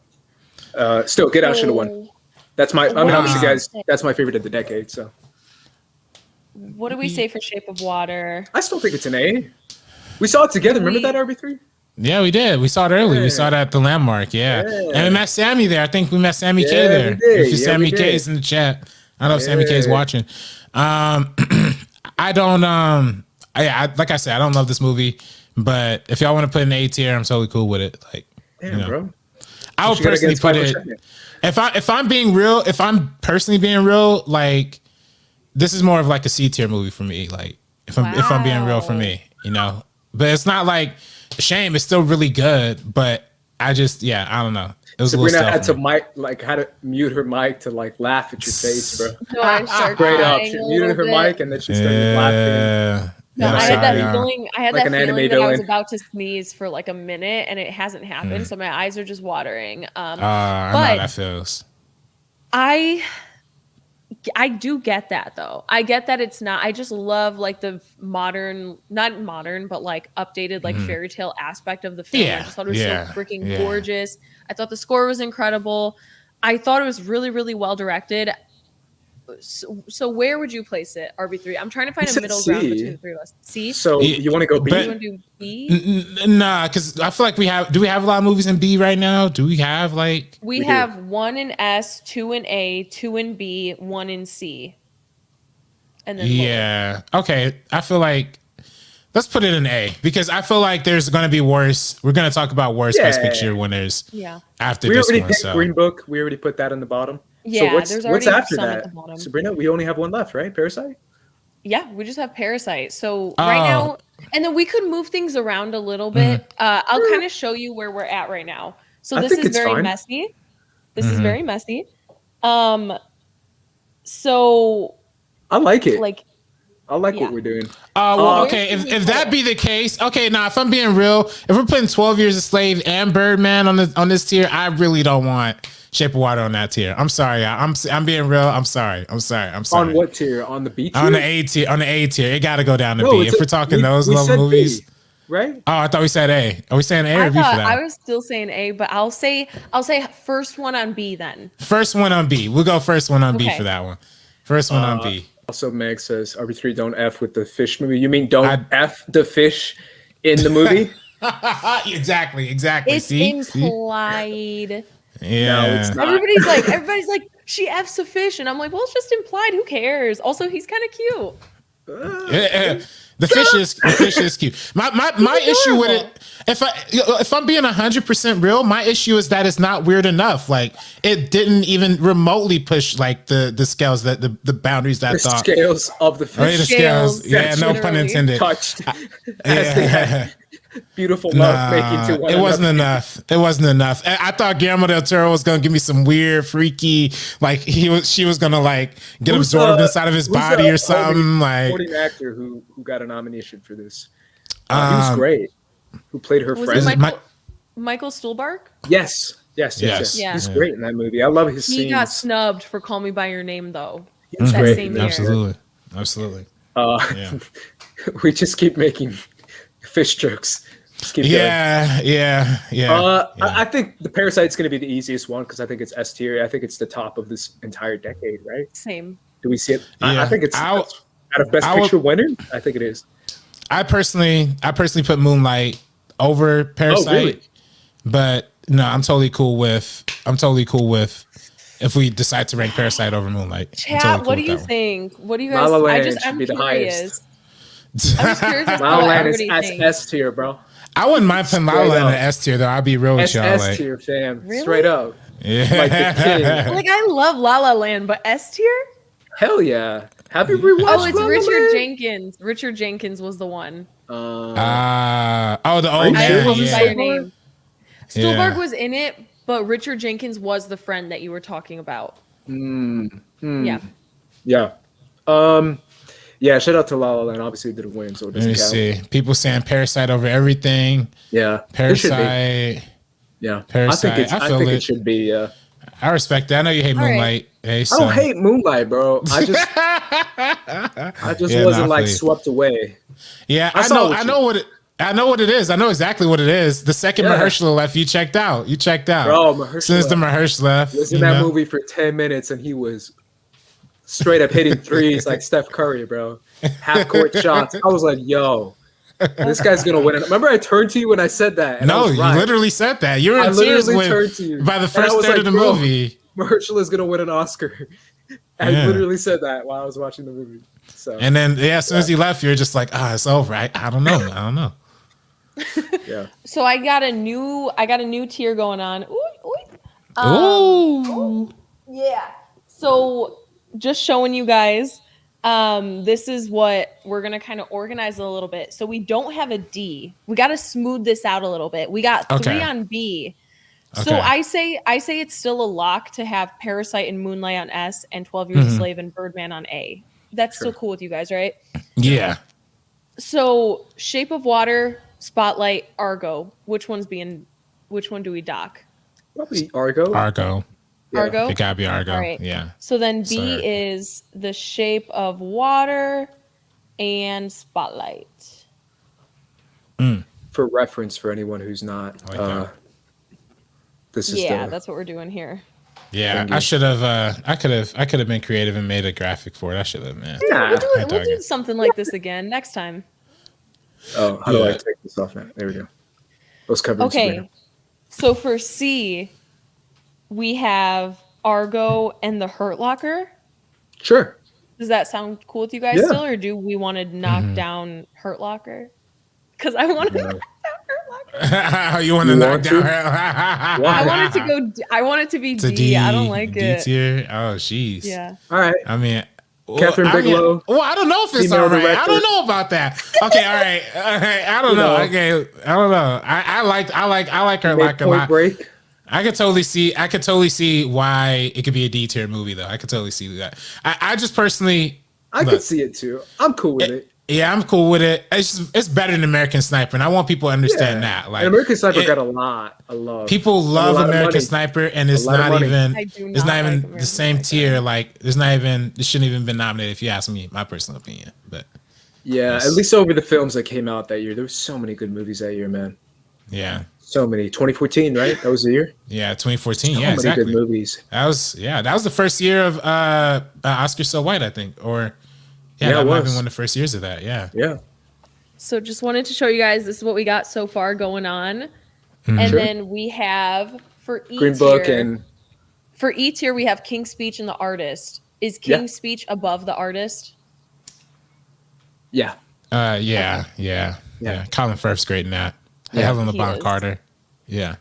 still, Get Out should have won. That's my. I mean, obviously, guys, that's my favorite of the decade. So, what do we say for Shape of Water? I still think it's an A. We saw it together. Remember that RB3? Yeah, we did. We saw it early. We saw it at the Landmark. Yeah. And we met Sammy there. I think we met Sammy K there. We did. If you Sammy K is in the chat, I don't know if Sammy K is watching. I don't. Like I said, I don't love this movie, but if y'all want to put an A tier, I'm totally cool with it. Like, Damn, bro. I would personally put it. If I'm being real, if I'm personally being real, like this is more of like a C tier movie for me. Like if I'm being real for me, you know. But it's not like a shame. It's still really good. But I just I don't know. It was Sabrina had to had to mute her mic to like laugh at your face, bro. No, I started Straight up, crying she a muted her little bit. mic and then she started laughing. No, I had that feeling. I had Like that an anime feeling that I was villain. about to sneeze for like a minute, and it hasn't happened. So my eyes are just watering. I know how that feels. I do get that though. I get that it's not. I just love like the modern, not modern, but like updated, like fairy tale aspect of the film. I just thought it was so freaking gorgeous. I thought the score was incredible. I thought it was really, really well directed. So where would you place it, RB3? I'm trying to find a middle ground between the three of us. C? So you want to go B? You want to do B? Nah, because I feel like do we have a lot of movies in B right now? Do we have like... We have 1 in S, 2 in A, 2 in B, 1 in C. And then okay. I feel like let's put it in A because I feel like there's going to be worse. We're going to talk about worst best picture winners after we this already one. picked Green Book. We already put that in the bottom. Yeah, so what's after that? Sabrina, we only have one left, right? Parasite? Yeah, we just have Parasite. So right now, and then we could move things around a little bit. I'll kind of show you where we're at right now. So this is very messy. This is very messy. So I like it. Like I like what we're doing. Okay. If that be the case, okay. Now, if I'm being real, if we're putting 12 Years a Slave and Birdman on this tier, I really don't want Shape of Water on that tier. I'm sorry. I'm being real. I'm sorry. On what tier? On the B tier? On the A tier. On the A tier. It got to go down to B. If we're talking those level movies. B, right? Oh, I thought we said A. Are we saying A or B for that? I was still saying A, but I'll say first one on B then. First one on B. We'll go first one on B for that one. First one on B. Also, Meg says, RB3, don't F with the fish movie. You mean don't F the fish in the movie? Exactly. It's implied. Yeah. No, it's not. Everybody's like, she F's a fish. And I'm like, well, it's just implied. Who cares? Also, he's kind of cute. The fish is cute. My issue with it, if I'm being 100% real, my issue is that it's not weird enough. Like it didn't even remotely push like the scales that the boundaries that I The thought. scales of the Right, fish the scales. Yeah, That's no pun literally intended. touched as Yeah. they had beautiful love making to one it wasn't another. enough. It wasn't enough. I thought Guillermo del Toro was gonna give me some weird, freaky, like she was gonna like get Who's absorbed the- inside of his who's the body or something. Like supporting actor who got a nomination for this. He was great. Who played her Was friend? it My- Michael Stuhlbarg? Yes. Yes. Yeah. He's great in that movie. I love his He scenes. got snubbed for Call Me by Your Name, though. He was that great. same in year. that. Absolutely. Yeah. We just keep making fish jokes. Just keep going. Yeah. I think the Parasite's going to be the easiest one because I think it's S tier. I think it's the top of this entire decade, right? Same. Do we see it? Yeah. I think it's out of Best I would- Picture winner. I think it is. I personally put Moonlight over Parasite, really? but no, I'm totally cool with if we decide to rank Parasite over Moonlight. I'm Chat, totally cool what do with you that one. think? What do you La guys? La Land I'm should be the curious. highest. I was curious as to La La what Land is everybody thinks. S tier, bro. I wouldn't mind putting La La Straight Land in up. S tier though. I'll be real with y'all. S Like, tier, fam. Really? Straight up. yeah. Like the king. Like I love La La Land, but S tier? Hell yeah. Have you rewatched Oh, it's La La Richard Land? Jenkins. Richard Jenkins was the one. The old Are you I man. call me by your Yeah. name. Yeah. Stuhlbarg was in it, but Richard Jenkins was the friend that you were talking about. Yeah. Yeah. Yeah, shout out to La La Land. Obviously it didn't win, so it Let me doesn't count. see. People saying Parasite over everything. Yeah. It should be. Parasite. Yeah. Parasite. I feel think it. it should be. I respect that. I know you hate All right. Moonlight. Hey, I so. don't hate Moonlight, bro. I just Yeah, wasn't nah, I like feel you. swept away. Yeah, I saw I know what it is. I know exactly what it is. The second Yeah. Mahershala left, you checked out. Bro, Mahershala Since the Mahershala left, was in you that know? movie for 10 minutes and he was straight up hitting threes like Steph Curry, bro. Half court shots. I was like, yo, this guy's gonna win it. Remember I turned to you when I said that? And I No, was you right. literally said that. You were I in tears literally turned when, to you. by the And I first was third like, of the bro, movie. Mahershala is gonna win an Oscar. I Yeah. literally said that while I was watching the movie. So And then, as soon as he left, you're just like, it's over. I don't know. yeah. So I got a new tier going on. Ooh. Ooh. Yeah. So just showing you guys, this is what we're gonna kind of organize a little bit. So we don't have a D. We got to smooth this out a little bit. We got 3 Okay. on B. So Okay. I say it's still a lock to have Parasite and Moonlight on S and 12 Years a Slave and Birdman on A. That's still cool with you guys, right? Yeah. So Shape of Water, Spotlight, Argo. Which one do we dock? Probably Argo. Argo. Yeah. Argo? It gotta be Argo. All right. Yeah. So then B Sorry. is The Shape of Water and Spotlight. For reference for anyone who's not I like that. this is Yeah, the that's what we're doing here. Yeah. Thank you. I should have. I could have been creative and made a graphic for it. I should have, man. Nah. We'll dog do it. something like this again next time. Oh, how do I Yeah. take this off now? There we go. Those covers. Okay. So for C, we have Argo and the Hurt Locker. Sure. Does that sound cool with you guys Yeah. still, or do we want to knock down Hurt Locker? Because I want to knock down Hurt Locker. You want to You knock want down to? her? Why? I want it to go. I want it to be To D. I don't like D it. tier. Oh, jeez. Yeah. All right. I mean, Catherine I mean- Bigelow. well, I don't know if it's Female all right. I director. don't know about that. Okay, all right. I don't You know. know. Okay, I don't know. I like her Made like a Point lot. Break. I could totally see why it could be a D tier movie though. I could totally see that. I just personally, I look, could see it too. I'm cool with it. yeah, I'm cool with it. It's better than American Sniper, and I want people to understand that. Like, and American Sniper it- got a lot of love. people love lot of American money. Sniper, and it's A lot of not money. even I do it's not not like even American the same Sniper. tier. Like, there's not even it shouldn't even been nominated if you ask me, my personal opinion. But Yeah, at least over the films that came out that year. There were so many good movies that year, man. yeah, So many. 2014, right? That was the year. 2014. So Yeah, many exactly. good movies. That was the first year of Oscar So White, I think, or Yeah, that it might have was. been one of the first years of that. Yeah. Yeah. So just wanted to show you guys this is what we got so far going on, and Sure. then we have for E Green Book tier, and for E tier we have King's Speech and the Artist. Is Yeah. King's Speech above the Artist? yeah. Yeah. Colin Firth's great in that. Helena Bonham Carter. Yeah.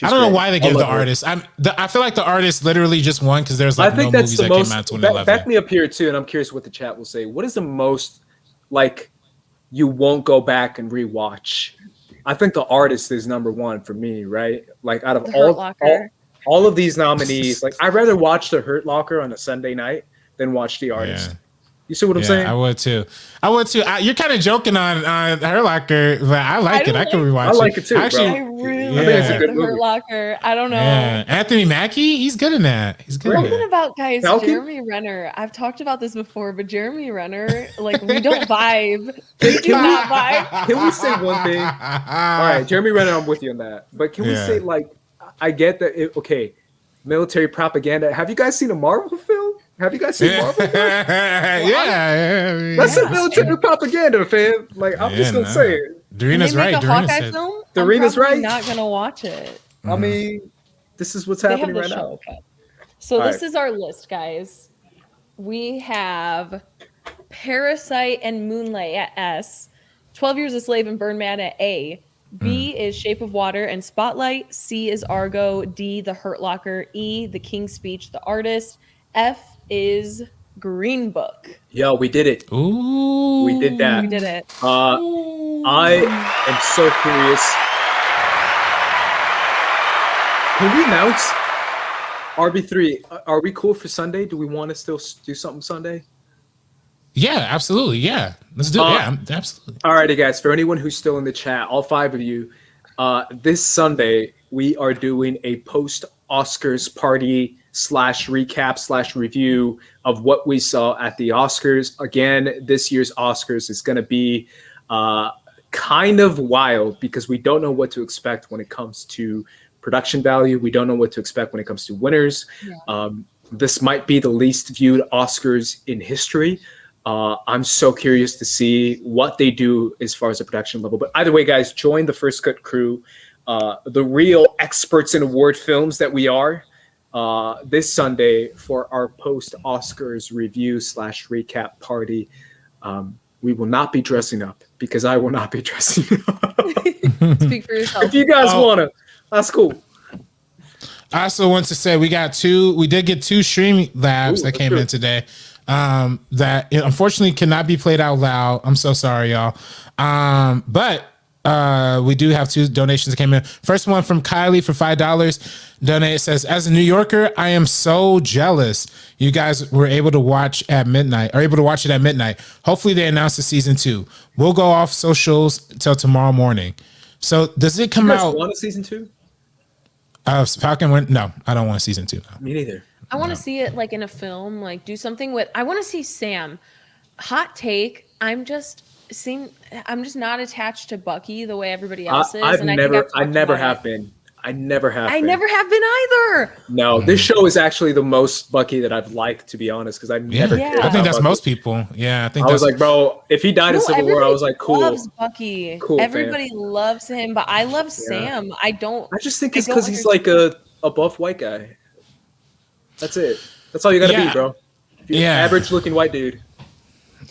I don't know why they give the artist. I feel like the artist literally just won because there's like no movies that came out in 2011. Back me up here too, and I'm curious what the chat will say. What is the most like you won't go back and rewatch? I think the artist is number one for me, right? Like out of all of these nominees, like I'd rather watch The Hurt Locker on a Sunday night than watch the artist. Yeah. You see what I'm saying? I would too. You're kind of joking on Hurt Locker, but I like it. I can rewatch it. I like it too, Actually, bro. I really like The Hurt Locker. I don't know. Yeah. Anthony Mackie, he's good in that. He's good. Something about Jeremy Renner. I've talked about this before, but Jeremy Renner, like we don't vibe. We do not vibe. Can we say one thing? All right, Jeremy Renner, I'm with you on that. But can we say like, I get that. Military propaganda. Have you guys seen a Marvel film? Have you guys seen Marvel? That's a military propaganda, fam. Like I'm just gonna say it. Darina's right. Darina's right. I'm not gonna watch it. I mean, this is what's happening right now. So this is our list, guys. We have Parasite and Moonlight at S, 12 Years a Slave and Birdman at A. B is Shape of Water and Spotlight. C is Argo. D, The Hurt Locker. E, The King's Speech, The Artist. F is Green Book. Yo, we did it. Ooh. We did that. We did it. I am so curious. Can we announce RB3? Are we cool for Sunday? Do we want to still do something Sunday? Yeah, absolutely. Yeah, let's do it. Yeah, absolutely. All righty, guys. For anyone who's still in the chat, all 5 of you, this Sunday we are doing a post-Oscars party / recap / review of what we saw at the Oscars. Again, this year's Oscars is going to be kind of wild because we don't know what to expect when it comes to production value. We don't know what to expect when it comes to winners. Yeah. This might be the least viewed Oscars in history. I'm so curious to see what they do as far as the production level. But either way, guys, join the First Cut crew, the real experts in award films that we are, this Sunday for our post-Oscars review / recap party. We will not be dressing up because I will not be dressing up. Speak for yourself. If you guys want to, that's cool. I also want to say we did get 2 streaming labs that came in today. That unfortunately cannot be played out loud. I'm so sorry, y'all. But we do have 2 donations that came in. First one from Kylie for $5. Donate says, as a New Yorker, I am so jealous you guys were able to watch it at midnight. Hopefully they announce the season 2. We'll go off socials till tomorrow morning. So does it come out? Want a season 2? Falcon No, I don't want a season 2. No. Me neither. I want to see it like in a film, like do something with. I want to see Sam. Hot take. I'm just not attached to Bucky the way everybody else is. I never have been. I never have been either. No, this show is actually the most Bucky that I've liked, to be honest, because I never. Yeah. I think that's Bucky. Most people. Yeah, I was like, bro, if he died in Civil War, I was like, cool. Loves Bucky. Cool. Everybody loves him, but I love Sam. I just think it's because he's like a buff white guy. That's it. That's all you gotta be, bro. Average looking white dude.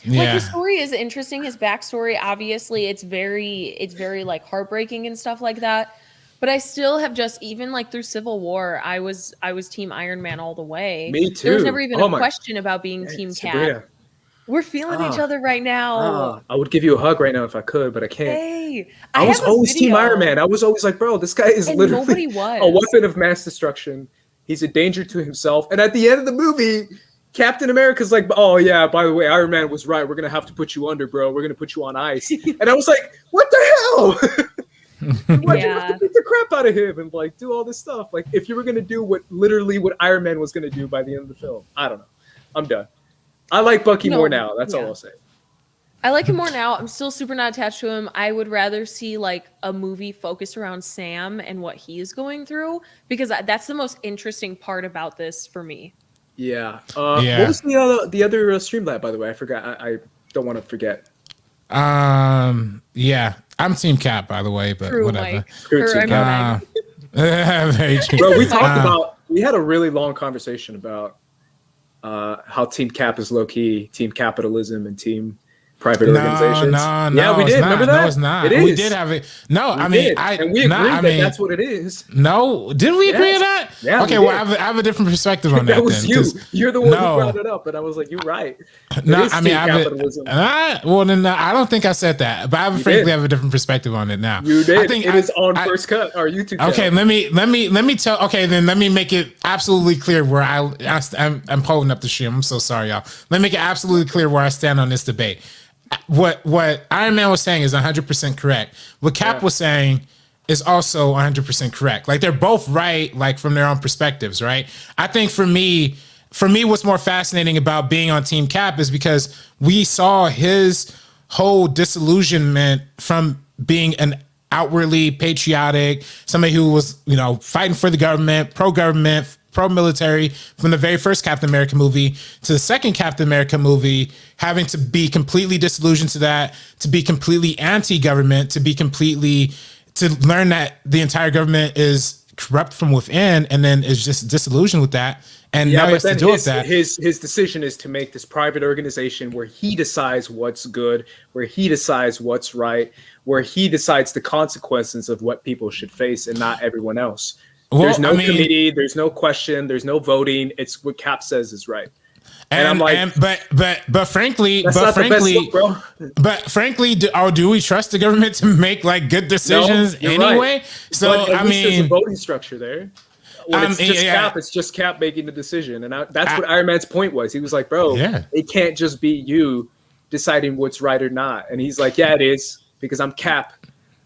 Yeah. Like his story is interesting. His backstory, obviously, it's very like heartbreaking and stuff like that. But I still have even like through Civil War, I was Team Iron Man all the way. Me too. There was never even a question about being Team Sabrina. Cap. We're feeling each other right now. I would give you a hug right now if I could, but I can't. Hey, I was always Team Iron Man. I was always like, bro, this guy is literally a weapon of mass destruction. He's a danger to himself. And at the end of the movie, Captain America's like, oh, yeah, by the way, Iron Man was right. We're going to have to put you under, bro. We're going to put you on ice. And I was like, what the hell? Why'd you have to beat the crap out of him and like do all this stuff? Like, if you were going to do what Iron Man was going to do by the end of the film, I don't know. I'm done. I like Bucky more now. That's all I'll say. I like him more now. I'm still super not attached to him. I would rather see like a movie focused around Sam and what he is going through, because that's the most interesting part about this for me. Yeah. What was the other Streamlab, by the way? I forgot. I don't want to forget. Yeah. I'm Team Cap, by the way, but true, whatever. Very true. Bro, we had a really long conversation about how Team Cap is low key, Team Capitalism, and Team private organizations. No, we did. Not. Remember that? No, it's not. It is. We did have it. No, We did. And we agreed that that's what it is. No, did we agree on that? Yeah. Okay, well, I have a different perspective on that. That was then, you. You're the one who brought it up, and I was like, "You're right." No, I mean, capitalism. Well, then I don't think I said that, but I have a different perspective on it now. You did. I think it is on First Cut, our YouTube channel. Okay, let me tell. Okay, then let me make it absolutely clear where I'm pulling up the stream. I'm so sorry, y'all. Let me make it absolutely clear where I stand on this debate. What Iron Man was saying is 100% correct. What Cap was saying is also 100% correct. Like, they're both right, like, from their own perspectives, right? I think for me, what's more fascinating about being on Team Cap is because we saw his whole disillusionment from being an outwardly patriotic, somebody who was, fighting for the government, pro-military from the very first Captain America movie to the second Captain America movie, having to be completely disillusioned to that, to be completely anti-government, to learn that the entire government is corrupt from within, and then is just disillusioned with that. And now he has to deal with that. His decision is to make this private organization where he decides what's good, where he decides what's right, where he decides the consequences of what people should face and not everyone else. Well, there's no committee, there's no question, there's no voting. It's what Cap says is right. And I'm like, but frankly, do we trust the government to make like good decisions anyway? Right. So there's a voting structure there. When it's just Cap making the decision, and that's what Iron Man's point was. He was like, "Bro, it can't just be you deciding what's right or not." And he's like, "Yeah, it is because I'm Cap."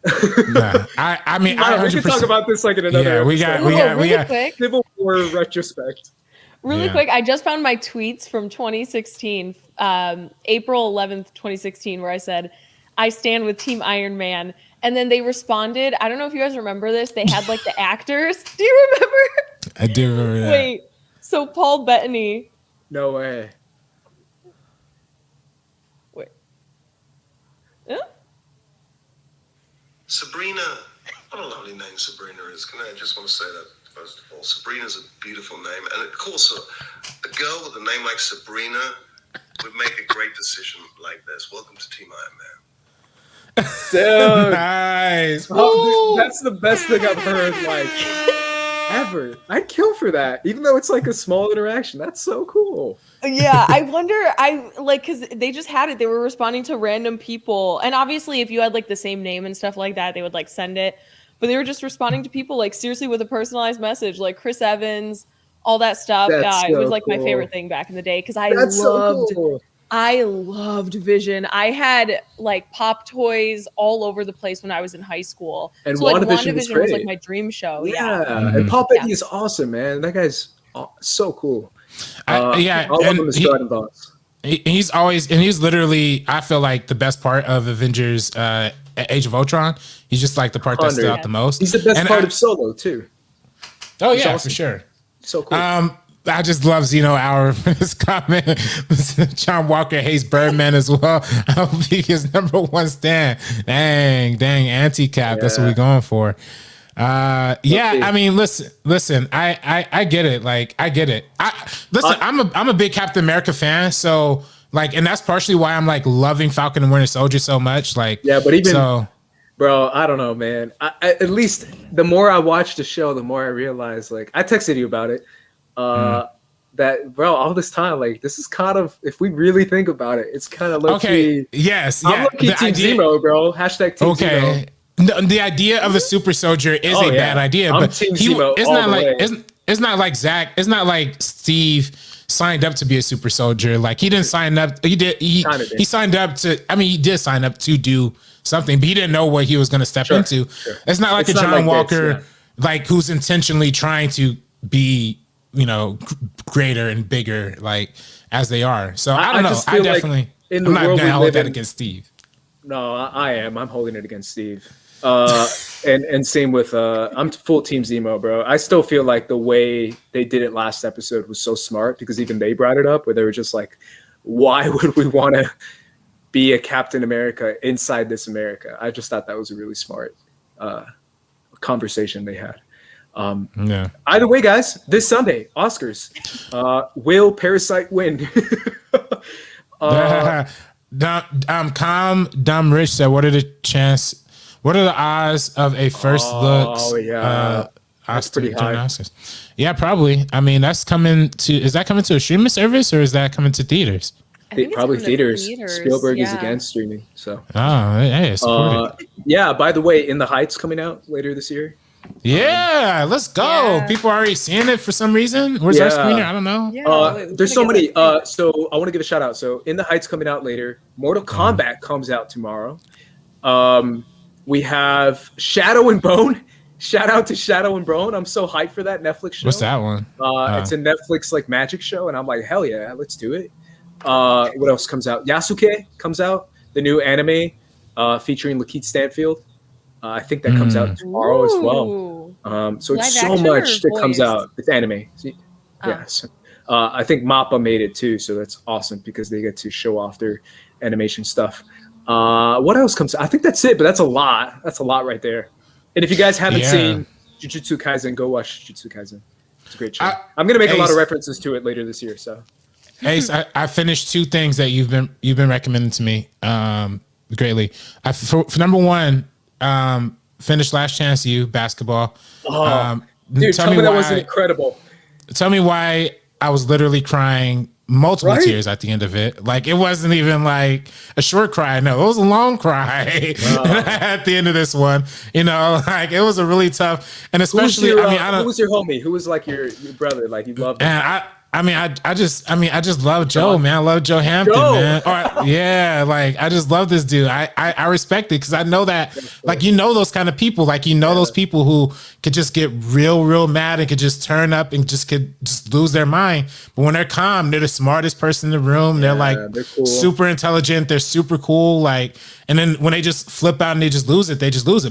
I mean, we can talk about this like in another. We got Civil War retrospect. Really quick, I just found my tweets from 2016, April 11th, 2016, where I said, "I stand with Team Iron Man." And then they responded. I don't know if you guys remember this. They had like the actors. Do you remember? I do remember that. Wait, so Paul Bettany. No way. Wait. Huh? Sabrina. What a lovely name Sabrina is. I just want to say that first of all. Sabrina's a beautiful name. And of course, a girl with a name like Sabrina would make a great decision like this. Welcome to Team Iron Man. Dude, nice. Oh, that's the best thing I've heard like ever. I'd kill for that, even though it's like a small interaction. That's so cool. Yeah, I wonder. Because they just had it. They were responding to random people, and obviously, if you had like the same name and stuff like that, they would like send it. But they were just responding to people like seriously with a personalized message, like Chris Evans, all that stuff. That's it was so like cool. My favorite thing back in the day because I loved Vision. I had like pop toys all over the place when I was in high school. And so like WandaVision was like my dream show. Yeah. And Paul Bettany is awesome, man. That guy's so cool. All of them is Dragon Balls. He's literally, I feel like, the best part of Avengers Age of Ultron. He's just like the part that stood out the most. He's the best part of Solo too. Oh yeah, awesome. For sure. So cool. I just love Zeno Hour for this comment. John Walker hates Birdman as well. I'll be his number one stan. Dang, anti-Cap. Yeah. That's what we're going for. I mean, listen. I get it. Like, I get it. I'm a big Captain America fan. So like, and that's partially why I'm like loving Falcon and Winter Soldier so much. Like, yeah, but even bro, I don't know, man. At least the more I watch the show, the more I realize. Like, I texted you about it. That bro, all this time, like this is kind of, if we really think about it, it's kind of low-key. Yes, I'm low-key Team Zemo, bro. Hashtag Team Zemo. The idea of a super soldier is a bad idea, but it's not like Zach. It's not like Steve signed up to be a super soldier. Like he didn't sign up. He signed up to. I mean, he did sign up to do something, but he didn't know what he was going to step into. Sure. It's not like a John Walker, like who's intentionally trying to be, greater and bigger, like as they are. So I don't know. I definitely, I'm not going to hold that against Steve. No, I am. I'm holding it against Steve. And same with I'm full Team Zemo, bro. I still feel like the way they did it last episode was so smart, because even they brought it up where they were just like, why would we want to be a Captain America inside this America? I just thought that was a really smart conversation they had. Either way, guys, this Sunday, Oscars. Will Parasite win? Calm Dumb Rich said, what are the odds of a first looks? Oh yeah, that's pretty high. Oscars? Yeah, probably. I mean, is that coming to a streaming service or is that coming to theaters? I think it's Probably coming to theaters. Spielberg is against streaming, so. Oh, hey, support it. Yeah. By the way, In the Heights coming out later this year. Yeah, let's go. Yeah. People are already seeing it for some reason. Where's our screener? I don't know. Yeah, There's so many. So I want to give a shout out. So In the Heights coming out later. Mortal Kombat comes out tomorrow. We have Shadow and Bone. Shout out to Shadow and Bone. I'm so hyped for that Netflix show. What's that one? It's a Netflix like magic show, and I'm like, hell yeah, let's do it. What else comes out? Yasuke comes out, the new anime featuring Lakeith Stanfield. I think that comes out tomorrow as well. So it's so much that comes out. It's anime. See? Yes. I think MAPPA made it too, so that's awesome because they get to show off their animation stuff. What else comes out? I think that's it, but that's a lot. That's a lot right there. And if you guys haven't seen Jujutsu Kaisen, go watch Jujutsu Kaisen. It's a great show. I'm going to make a lot of references to it later this year. So, Ace, I finished 2 things that you've been recommending to me greatly. For number 1, finished Last Chance U basketball. Dude, tell me that was incredible. Tell me why I was literally crying multiple tears at the end of it. Like, it wasn't even like a short cry. No, it was a long cry at the end of this one. You know, like, it was a really tough, and especially, who was your homie? Who was like your brother? Like, you loved him? And I just love Joe, man. I love Joe Hampton, man. I just love this dude. I respect it because I know that, like, you know, those kind of people, like, you know, those people who could just get real mad and could just turn up and could lose their mind. But when they're calm, they're the smartest person in the room. They're they're cool. Super intelligent. They're super cool. Like, and then when they just flip out and they just lose it.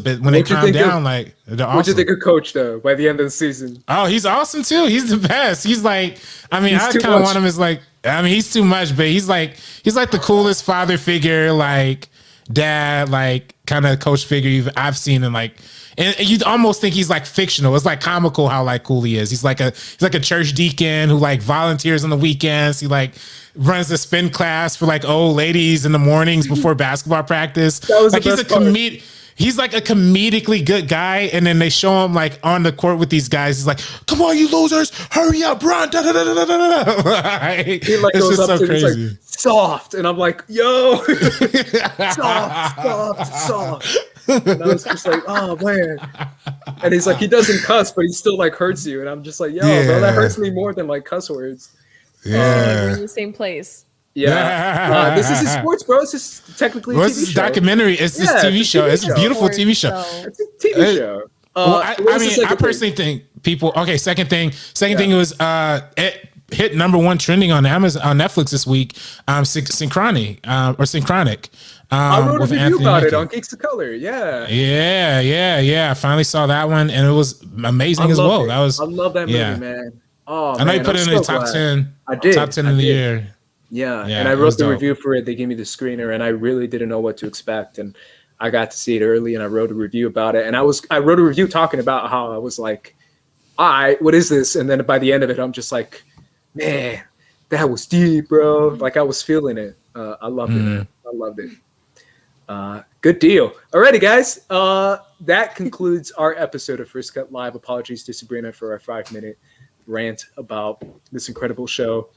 But when they calm down, like, they're awesome. What'd you think of Coach though? By the end of the season, oh, he's awesome too. He's the best. He's like, I mean, I kind of want him as like, I mean, he's too much, but he's like the coolest father figure, like dad, like kind of coach figure I've seen in like, and you'd almost think he's like fictional. It's like comical how like cool he is. He's like a church deacon who like volunteers on the weekends. He like runs the spin class for like old ladies in the mornings before basketball practice. Like, he's a comedian. He's like a comedically good guy, and then they show him like on the court with these guys. He's like, "Come on, you losers, hurry up, Bron!" Da, da, da, da, da, da. He like goes up to crazy. Like, soft, and I'm like, "Yo, soft." And I was just like, "Oh man!" And he's like, he doesn't cuss, but he still like hurts you, and I'm just like, "Yo, bro, that hurts me more than like cuss words." Yeah, we're in the same place. Yeah, this is sports, bro. This is technically a TV show. Documentary. It's this TV show. It's a beautiful TV show. It's a TV show. I personally think people. Okay, second thing was it hit number 1 trending on Netflix this week. Synchronic. I wrote a review about it on Geeks of Color. Yeah. I finally saw that one, and it was amazing as well. I love that movie, man. Oh, I know you put it in the top 10. I did. Top 10 of the year. Yeah, and I wrote the review for it. They gave me the screener, and I really didn't know what to expect. And I got to see it early, and I wrote a review about it. And I wrote a review talking about how I was like, "All right, what is this?" And then by the end of it, I'm just like, "Man, that was deep, bro." Like, I was feeling it. I loved it. I loved it. Good deal. Alrighty, guys. That concludes our episode of First Cut Live. Apologies to Sabrina for our 5-minute rant about this incredible show.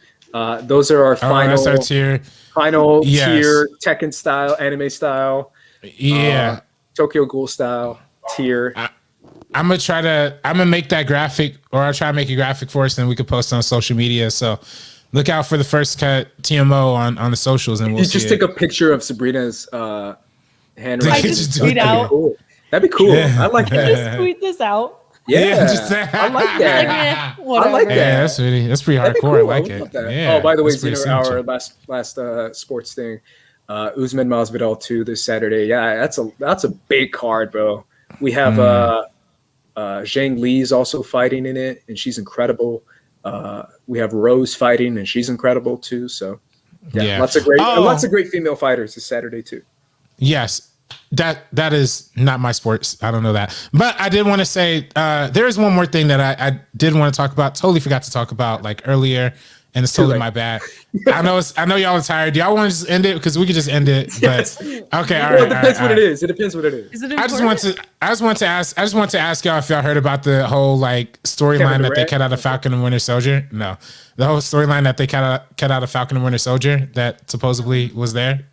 Those are our final tier Tekken style, anime style, Tokyo Ghoul style tier. I'm gonna make that graphic, or I'll try to make a graphic for us, and we could post on social media. So look out for the First Cut TMO on the socials, and we'll just take a picture of Sabrina's handwriting. I just tweet out. That'd be cool. I like that. Just tweet this out. Yeah, I like that. I like that. Yeah, that's pretty hardcore. Cool. I like it. Yeah, by the way, our last sports thing, Usman Masvidal 2 this Saturday. Yeah, that's a big card, bro. We have Zhang Li's also fighting in it, and she's incredible. We have Rose fighting, and she's incredible too. So lots of great female fighters this Saturday too. Yes. That is not my sports. I don't know that. But I did want to say there is one more thing that I did want to talk about. Totally forgot to talk about like earlier and it's totally my bad. I know y'all are tired. Do y'all want to just end it? Because we could just end it. But okay, all right. Well, it depends what it is. It depends what it is. Is it I just want to ask y'all if y'all heard about the whole like storyline that they cut out of Falcon and Winter Soldier. No, the whole storyline that they cut out of Falcon and Winter Soldier that supposedly was there.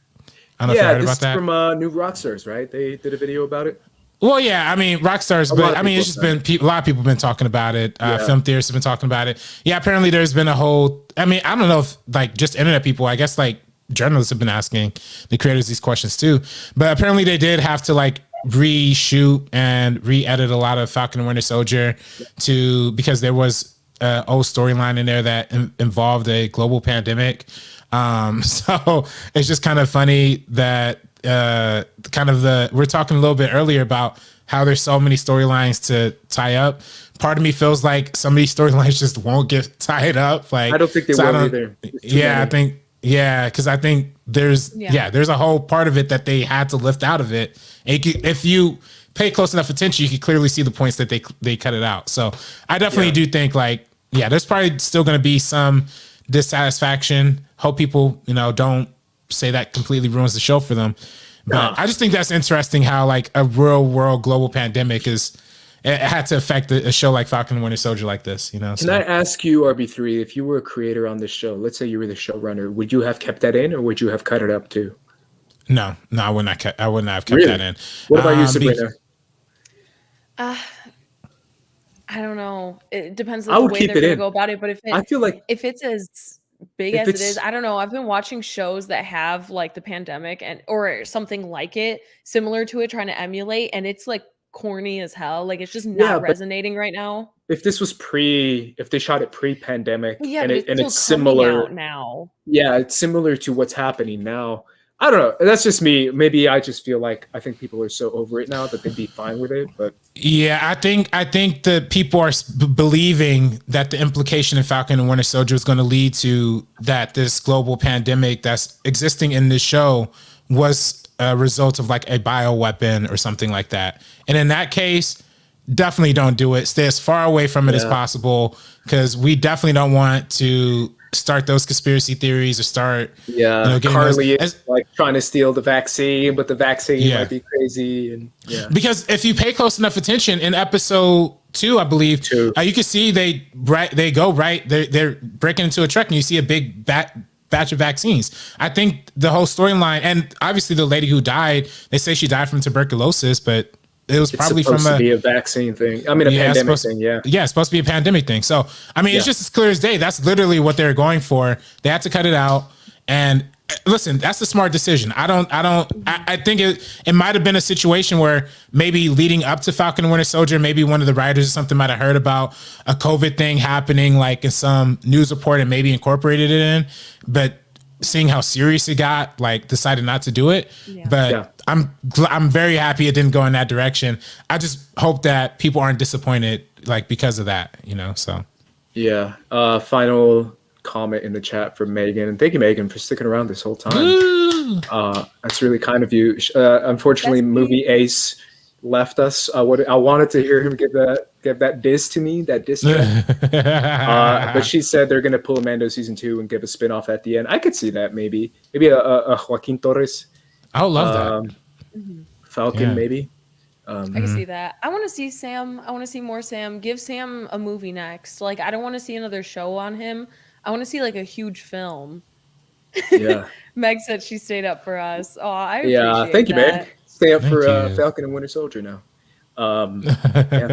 I don't know if you heard about that. From New Rockstars, right? They did a video about it. Well, yeah, I mean, Rockstars, but I mean, it's just been a lot of people have been talking about it. Film theorists have been talking about it. Yeah, apparently there's been a whole. I mean, I don't know if like just internet people. I guess like journalists have been asking the creators these questions too. But apparently they did have to like reshoot and re-edit a lot of Falcon and Winter Soldier because there was an old storyline in there that involved a global pandemic. So it's just kind of funny that we're talking a little bit earlier about how there's so many storylines to tie up. Part of me feels like some of these storylines just won't get tied up. Like I don't think they will either. Because I think there's a whole part of it that they had to lift out of it. And if you pay close enough attention, you can clearly see the points that they cut it out. So I definitely do think like, there's probably still going to be some dissatisfaction. Hope people, don't say that completely ruins the show for them. But I just think that's interesting how like a real world global pandemic it had to affect a show like Falcon and Winter Soldier like this, Can I ask you, RB3, if you were a creator on this show, let's say you were the showrunner, would you have kept that in or would you have cut it up too? No, I would not have kept that in. What about you, Sabrina? I don't know. It depends on the way they're going to go about it. But I feel like if it's as big as it is, I don't know. I've been watching shows that have like the pandemic or something like it, similar to it, trying to emulate, and it's like corny as hell. Like it's just not resonating right now. If this was if they shot it pre-pandemic, and it's similar now. Yeah, it's similar to what's happening now. I don't know. That's just me. Maybe I just feel like I think people are so over it now that they'd be fine with it. But yeah, I think the people are believing that the implication in Falcon and Winter Soldier is going to lead to that this global pandemic that's existing in this show was a result of like a bioweapon or something like that. And in that case, definitely don't do it. Stay as far away from it as possible, because we definitely don't want to start those conspiracy theories or start Carly is like trying to steal the vaccine, but the vaccine might be crazy. And because if you pay close enough attention in episode 2, I believe you can see they're breaking into a truck and you see a big batch of vaccines. I think the whole storyline, and obviously the lady who died, they say she died from tuberculosis, but it was probably supposed to be a vaccine thing. I mean, a pandemic thing. Yeah, it's supposed to be a pandemic thing. So, I mean, it's just as clear as day. That's literally what they're going for. They had to cut it out. And listen, that's a smart decision. I think it might have been a situation where maybe leading up to Falcon and Winter Soldier, maybe one of the writers or something might have heard about a COVID thing happening, like in some news report, and maybe incorporated it in. But seeing how serious it got, like decided not to do it. But I'm very happy it didn't go in that direction. I just hope that people aren't disappointed like because of that, so. Yeah. Final comment in the chat from Megan, and thank you, Megan, for sticking around this whole time. That's really kind of you. Unfortunately, Movie Ace left us. I wanted to hear him give that diss to me, that diss track. But she said they're going to pull Mando season 2 and give a spinoff at the end. I could see that maybe a Joaquin Torres. I would love that. Falcon, maybe. I can see that. I want to see Sam. I want to see more Sam. Give Sam a movie next. Like, I don't want to see another show on him. I want to see like a huge film. Yeah. Meg said she stayed up for us. Oh, I appreciate thank you, that. Meg. Stay up for Falcon and Winter Soldier now. I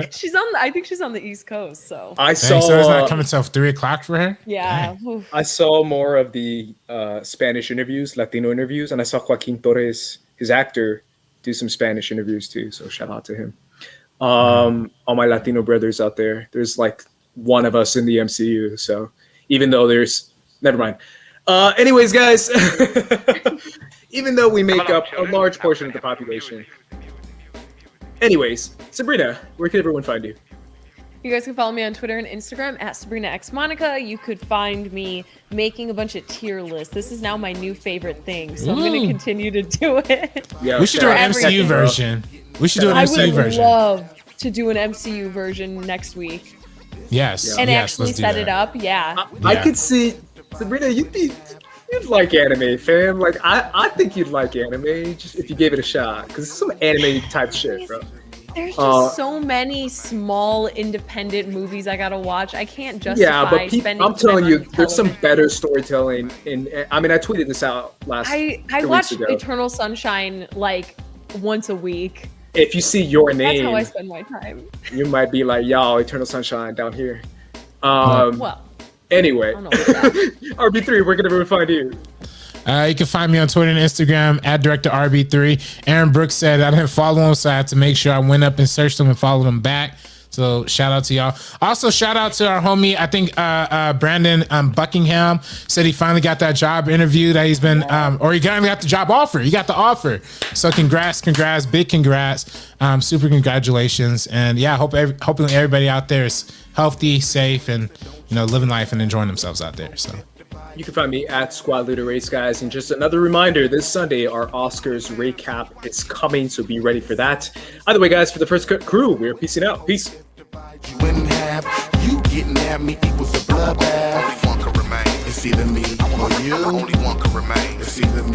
think she's on the East Coast, so I saw. So it's not coming till 3:00 for her. Yeah, I saw more of the Spanish interviews, Latino interviews, and I saw Joaquin Torres, his actor, do some Spanish interviews too. So shout out to him. All my Latino brothers out there. There's like one of us in the MCU, so even though never mind. Anyways, guys, even though we make up a large portion of the population. Anyways, Sabrina, where can everyone find you? You guys can follow me on Twitter and Instagram at SabrinaXMonica. You could find me making a bunch of tier lists. This is now my new favorite thing, so I'm going to continue to do it. Yeah, we should do an MCU version. We should do an MCU version. I would love to do an MCU version next week. Yes. and yes, actually let's do set it that. up. Yeah. I Yeah. could see Sabrina. You'd like anime, fam. Like I think you'd like anime just if you gave it a shot, because it's some anime type shit, bro. There's just so many small independent movies I gotta watch. I can't justify Yeah, but spending. I'm telling time you, on there's some television. better storytelling. I mean, I tweeted this out last. I 2 watch weeks ago. Eternal Sunshine like once a week. If you see Your That's how I Name, spend my time. you might be like, "Y'all, Eternal Sunshine down here." Well, Anyway, I don't know about that. RB3, where can everyone find you? You can find me on Twitter and Instagram at Director RB3. Aaron Brooks said I didn't follow him, so I had to make sure I went up and searched him and followed him back. So shout out to y'all. Also shout out to our homie, I think Brandon Buckingham said he finally got that job interview that he's been, or he finally got the job offer. He got the offer. So congrats, big congrats, super congratulations, and yeah, hoping everybody out there is healthy, safe, and living life and enjoying themselves out there. So. You can find me at Squad Leader Race, guys. And just another reminder, this Sunday, our Oscars recap is coming, so be ready for that. Either way, guys, for the First Cut crew, we're peacing out. Peace. You wouldn't have you getting at me equals a bloodbath. Only one can remain. It's either me or you. Only one can remain. It's either me